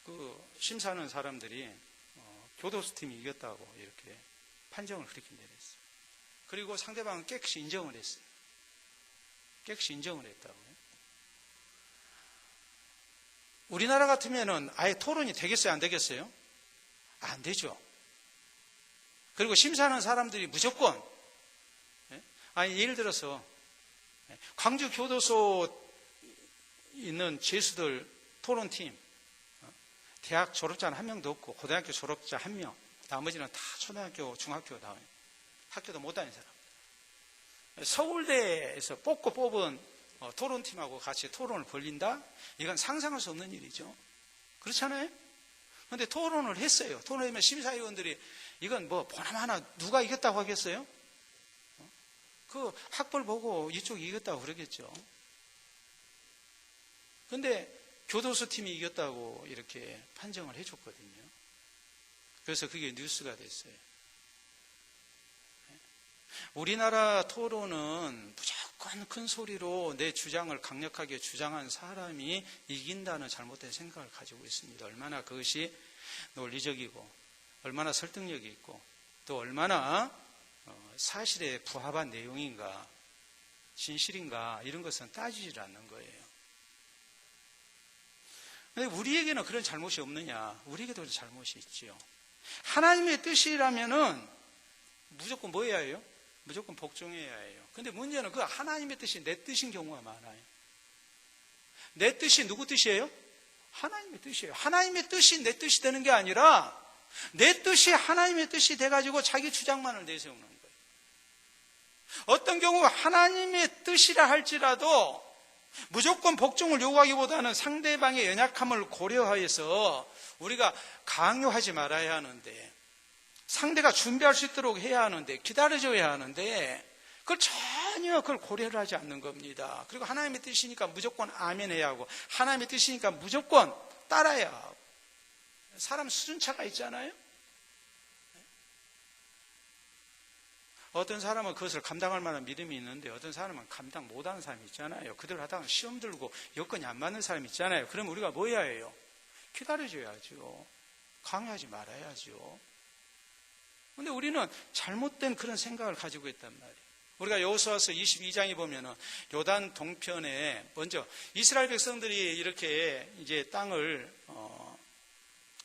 그 심사하는 사람들이 교도소 팀이 이겼다고 이렇게 판정을 그렇게 내렸어요. 그리고 상대방은 깨끗이 인정을 했어요. 깨끗이 인정을 했다고요. 우리나라 같으면은 아예 토론이 되겠어요, 안 되겠어요? 안 되죠. 그리고 심사하는 사람들이 무조건, 아니 예를 들어서 광주 교도소 있는 죄수들 토론팀, 대학 졸업자는 한 명도 없고 고등학교 졸업자 한 명, 나머지는 다 초등학교, 중학교 다음에 학교도 못 다닌 사람. 서울대에서 뽑은 토론팀하고 같이 토론을 벌린다? 이건 상상할 수 없는 일이죠. 그렇잖아요? 그런데 토론을 했어요. 토론하면 심사위원들이 이건 뭐 보나마나 누가 이겼다고 하겠어요? 그 학벌 보고 이쪽이 이겼다고 그러겠죠. 그런데 교도소 팀이 이겼다고 이렇게 판정을 해줬거든요. 그래서 그게 뉴스가 됐어요. 우리나라 토론은 무조건 큰 소리로 내 주장을 강력하게 주장한 사람이 이긴다는 잘못된 생각을 가지고 있습니다. 얼마나 그것이 논리적이고 얼마나 설득력이 있고 또 얼마나 사실에 부합한 내용인가 진실인가 이런 것은 따지질 않는 거예요. 그런데 우리에게는 그런 잘못이 없느냐? 우리에게도 잘못이 있지요. 하나님의 뜻이라면은 무조건 뭐 해야 해요? 무조건 복종해야 해요. 근데 문제는 그 하나님의 뜻이 내 뜻인 경우가 많아요. 내 뜻이 누구 뜻이에요? 하나님의 뜻이에요. 하나님의 뜻이 내 뜻이 되는 게 아니라 내 뜻이 하나님의 뜻이 돼가지고 자기 주장만을 내세우는 거예요. 어떤 경우 하나님의 뜻이라 할지라도 무조건 복종을 요구하기보다는 상대방의 연약함을 고려하여서 우리가 강요하지 말아야 하는데 상대가 준비할 수 있도록 해야 하는데 기다려줘야 하는데 그걸 고려를 하지 않는 겁니다. 그리고 하나님의 뜻이니까 무조건 아멘 해야 하고 하나님의 뜻이니까 무조건 따라야 하고 사람 수준차가 있잖아요. 어떤 사람은 그것을 감당할 만한 믿음이 있는데 어떤 사람은 감당 못하는 사람이 있잖아요. 그대로 하다가 시험 들고 여건이 안 맞는 사람이 있잖아요. 그럼 우리가 뭐 해야 해요? 기다려줘야죠. 강요하지 말아야죠. 그런데 우리는 잘못된 그런 생각을 가지고 있단 말이에요. 우리가 여호수아서 22장에 보면은 요단 동편에 먼저 이스라엘 백성들이 이렇게 이제 땅을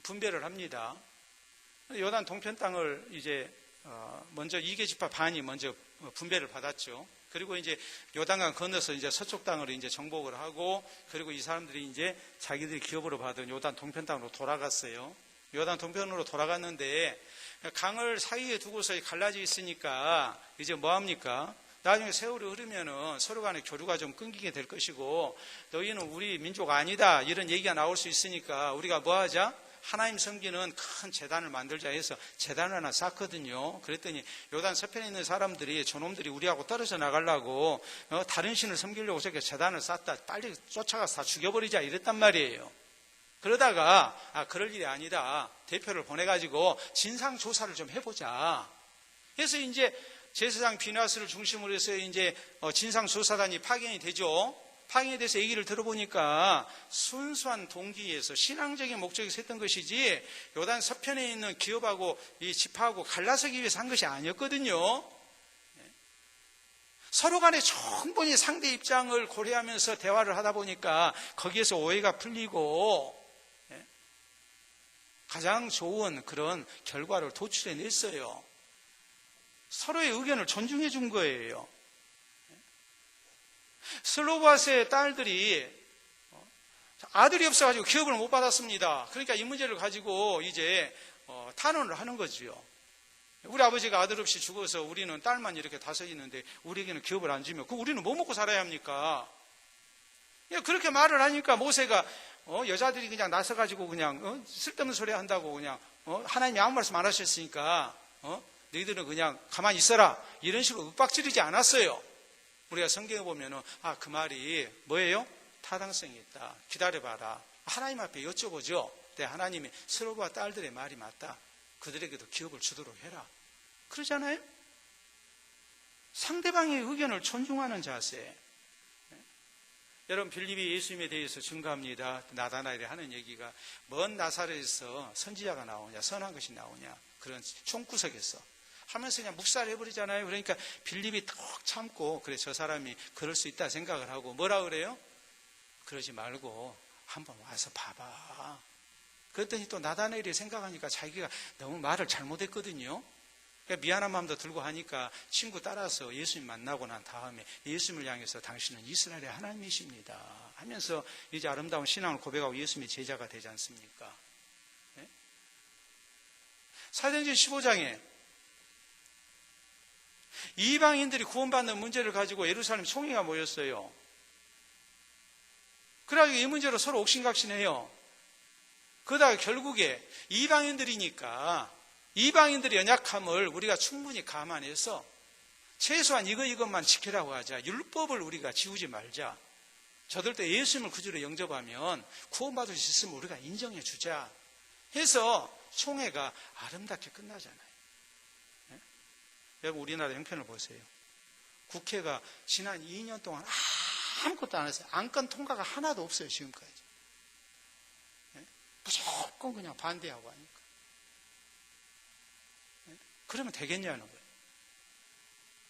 분배를 합니다. 요단 동편 땅을 이제 먼저 2계지파 반이 먼저 분배를 받았죠. 그리고 이제 요단강 건너서 이제 서쪽 땅으로 이제 정복을 하고 그리고 이 사람들이 이제 자기들이 기업으로 받은 요단 동편 땅으로 돌아갔어요. 요단 동편으로 돌아갔는데 강을 사이에 두고서 갈라져 있으니까 이제 뭐 합니까? 나중에 세월이 흐르면은 서로 간의 교류가 좀 끊기게 될 것이고 너희는 우리 민족 아니다 이런 얘기가 나올 수 있으니까 우리가 뭐 하자? 하나님 섬기는 큰 제단을 만들자 해서 제단을 하나 쌓거든요. 그랬더니 요단 서편에 있는 사람들이 저놈들이 우리하고 떨어져 나가려고 다른 신을 섬기려고 저렇게 제단을 쌓다 빨리 쫓아가서 다 죽여버리자 이랬단 말이에요. 그러다가 그럴 일이 아니다. 대표를 보내가지고 진상조사를 좀 해보자. 그래서 이제 제사장 비나스를 중심으로 해서 이제 진상조사단이 파견이 되죠. 파견에 대해서 얘기를 들어보니까 순수한 동기에서 신앙적인 목적에서 했던 것이지 요단 서편에 있는 기업하고 이 지파하고 갈라서기 위해서 한 것이 아니었거든요. 서로 간에 충분히 상대 입장을 고려하면서 대화를 하다 보니까 거기에서 오해가 풀리고 가장 좋은 그런 결과를 도출해냈어요. 서로의 의견을 존중해 준 거예요. 슬로바스의 딸들이 아들이 없어가지고 기업을 못 받았습니다. 그러니까 이 문제를 가지고 이제 탄원을 하는 거지요. 우리 아버지가 아들 없이 죽어서 우리는 딸만 이렇게 다섯 있는데 우리에게는 기업을 안 주면 우리는 뭐 먹고 살아야 합니까? 그렇게 말을 하니까 모세가 여자들이 그냥 나서가지고 그냥 쓸데없는 소리 한다고 그냥 하나님이 아무 말씀 안 하셨으니까 너희들은 그냥 가만히 있어라 이런 식으로 윽박지르지 않았어요. 우리가 성경에 보면은 그 말이 뭐예요? 타당성이 있다. 기다려봐라. 하나님 앞에 여쭤보죠. 네, 하나님이 스로바 딸들의 말이 맞다. 그들에게도 기업을 주도록 해라. 그러잖아요? 상대방의 의견을 존중하는 자세. 여러분 빌립이 예수님에 대해서 증거합니다. 나다나엘이 하는 얘기가 먼 나사렛에서 선지자가 나오냐 선한 것이 나오냐 그런 총구석에서 하면서 그냥 묵살해버리잖아요. 그러니까 빌립이 턱 참고 그래 저 사람이 그럴 수 있다 생각을 하고 뭐라 그래요? 그러지 말고 한번 와서 봐봐. 그랬더니 또 나다나엘이 생각하니까 자기가 너무 말을 잘못했거든요. 그러니까 미안한 마음도 들고 하니까 친구 따라서 예수님 만나고 난 다음에 예수님을 향해서 당신은 이스라엘의 하나님이십니다 하면서 이제 아름다운 신앙을 고백하고 예수님의 제자가 되지 않습니까? 네? 사도행전 15장에 이방인들이 구원받는 문제를 가지고 예루살렘 총회가 모였어요. 그래가지고 이 문제로 서로 옥신각신해요. 그러다가 결국에 이방인들이니까 이방인들의 연약함을 우리가 충분히 감안해서 최소한 이것만 지키라고 하자. 율법을 우리가 지우지 말자. 저들도 예수님을 구주로 영접하면 구원받을 수 있으면 우리가 인정해 주자 해서 총회가 아름답게 끝나잖아요. 네? 여러분, 우리나라 형편을 보세요. 국회가 지난 2년 동안 아무것도 안 했어요. 안건 통과가 하나도 없어요, 지금까지. 네? 무조건 그냥 반대하고 하니까. 네? 그러면 되겠냐는 거예요.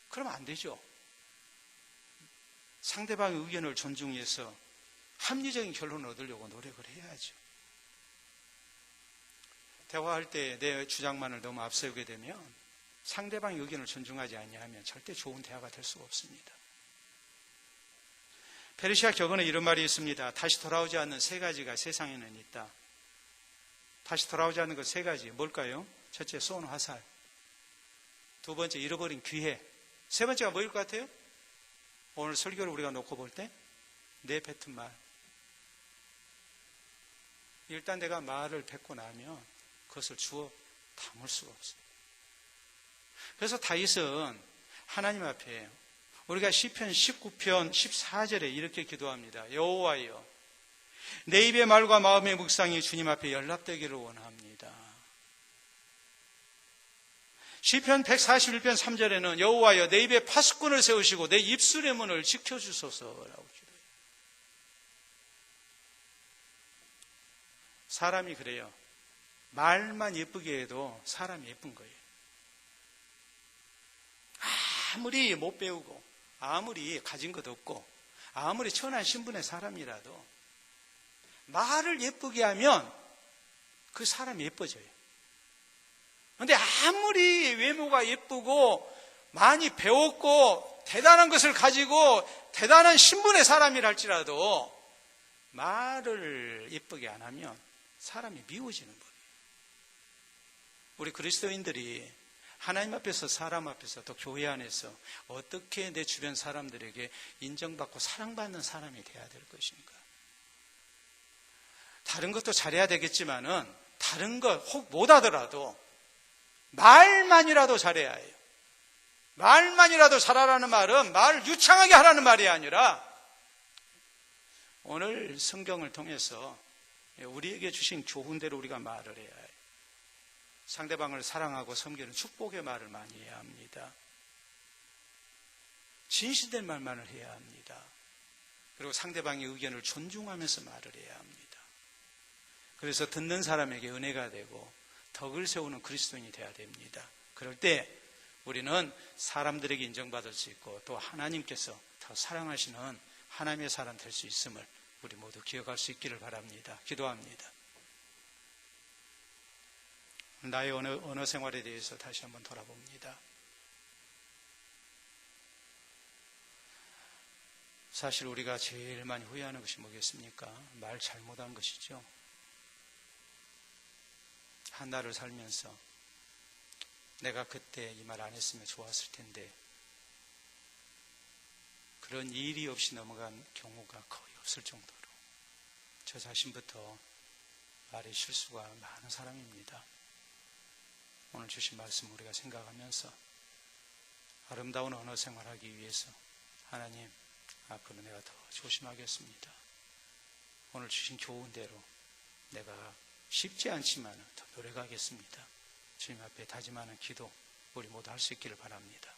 그러면 안 되죠. 상대방의 의견을 존중해서 합리적인 결론을 얻으려고 노력을 해야죠. 대화할 때 내 주장만을 너무 앞세우게 되면 상대방의 의견을 존중하지 아니하면 절대 좋은 대화가 될 수가 없습니다. 페르시아 격언에 이런 말이 있습니다. 다시 돌아오지 않는 세 가지가 세상에는 있다. 다시 돌아오지 않는 것 세 가지 뭘까요? 첫째, 쏜 화살. 두 번째, 잃어버린 기회. 세 번째가 뭐일 것 같아요? 오늘 설교를 우리가 놓고 볼 때 내뱉은 말. 일단 내가 말을 뱉고 나면 그것을 주워 담을 수가 없어요. 그래서 다윗은 하나님 앞에 우리가 시편 19편 14절에 이렇게 기도합니다. 여호와여, 내 입의 말과 마음의 묵상이 주님 앞에 연락되기를 원합니다. 시편 141편 3절에는 여호와여, 내 입에 파수꾼을 세우시고 내 입술의 문을 지켜주소서라고 기도해요. 사람이 그래요. 말만 예쁘게 해도 사람이 예쁜 거예요. 아무리 못 배우고 아무리 가진 것 없고 아무리 천한 신분의 사람이라도 말을 예쁘게 하면 그 사람이 예뻐져요. 그런데 아무리 외모가 예쁘고 많이 배웠고 대단한 것을 가지고 대단한 신분의 사람이라 할지라도 말을 예쁘게 안 하면 사람이 미워지는 거예요. 우리 그리스도인들이 하나님 앞에서 사람 앞에서 또 교회 안에서 어떻게 내 주변 사람들에게 인정받고 사랑받는 사람이 돼야 될 것인가. 다른 것도 잘해야 되겠지만은 다른 것 혹 못하더라도 말만이라도 잘해야 해요. 말만이라도 잘하라는 말은 말을 유창하게 하라는 말이 아니라 오늘 성경을 통해서 우리에게 주신 교훈대로 우리가 말을 해야 해요. 상대방을 사랑하고 섬기는 축복의 말을 많이 해야 합니다. 진실된 말만을 해야 합니다. 그리고 상대방의 의견을 존중하면서 말을 해야 합니다. 그래서 듣는 사람에게 은혜가 되고 덕을 세우는 그리스도인이 되어야 됩니다. 그럴 때 우리는 사람들에게 인정받을 수 있고 또 하나님께서 더 사랑하시는 하나님의 사람 될 수 있음을 우리 모두 기억할 수 있기를 바랍니다. 기도합니다. 나의 언어 생활에 대해서 다시 한번 돌아봅니다. 사실 우리가 제일 많이 후회하는 것이 뭐겠습니까? 말 잘못한 것이죠. 한 날을 살면서 내가 그때 이 말 안 했으면 좋았을 텐데 그런 일이 없이 넘어간 경우가 거의 없을 정도로 저 자신부터 말의 실수가 많은 사람입니다. 오늘 주신 말씀 우리가 생각하면서 아름다운 언어 생활하기 위해서 하나님 앞으로 내가 더 조심하겠습니다. 오늘 주신 교훈대로 내가 쉽지 않지만 더 노력하겠습니다. 주님 앞에 다짐하는 기도 우리 모두 할 수 있기를 바랍니다.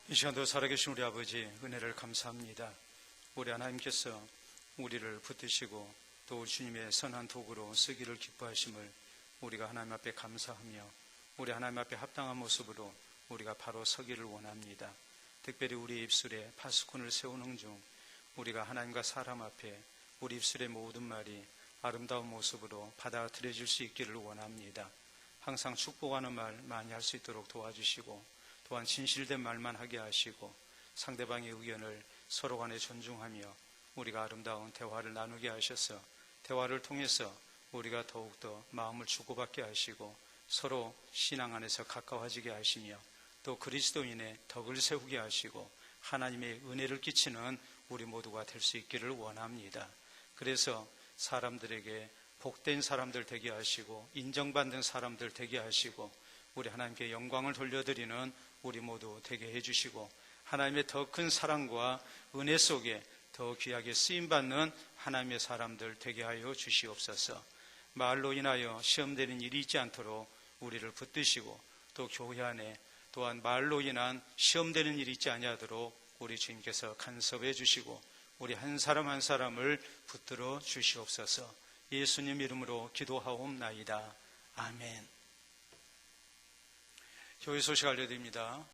이 시간도 살아계신 우리 아버지 은혜를 감사합니다. 우리 하나님께서 우리를 붙드시고 또 우리 주님의 선한 도구로 쓰기를 기뻐하심을 우리가 하나님 앞에 감사하며 우리 하나님 앞에 합당한 모습으로 우리가 바로 서기를 원합니다. 특별히 우리 입술에 파수꾼을 세우는 중 우리가 하나님과 사람 앞에 우리 입술의 모든 말이 아름다운 모습으로 받아들여질 수 있기를 원합니다. 항상 축복하는 말 많이 할 수 있도록 도와주시고 또한 진실된 말만 하게 하시고 상대방의 의견을 서로 간에 존중하며 우리가 아름다운 대화를 나누게 하셔서 대화를 통해서 우리가 더욱더 마음을 주고받게 하시고 서로 신앙 안에서 가까워지게 하시며 또 그리스도인의 덕을 세우게 하시고 하나님의 은혜를 끼치는 우리 모두가 될 수 있기를 원합니다. 그래서 사람들에게 복된 사람들 되게 하시고 인정받는 사람들 되게 하시고 우리 하나님께 영광을 돌려드리는 우리 모두 되게 해주시고 하나님의 더 큰 사랑과 은혜 속에 더 귀하게 쓰임받는 하나님의 사람들 되게 하여 주시옵소서. 말로 인하여 시험되는 일이 있지 않도록 우리를 붙드시고 또 교회 안에 또한 말로 인한 시험되는 일이 있지 아니하도록 우리 주님께서 간섭해 주시고 우리 한 사람 한 사람을 붙들어 주시옵소서. 예수님 이름으로 기도하옵나이다. 아멘. 교회 소식 알려드립니다.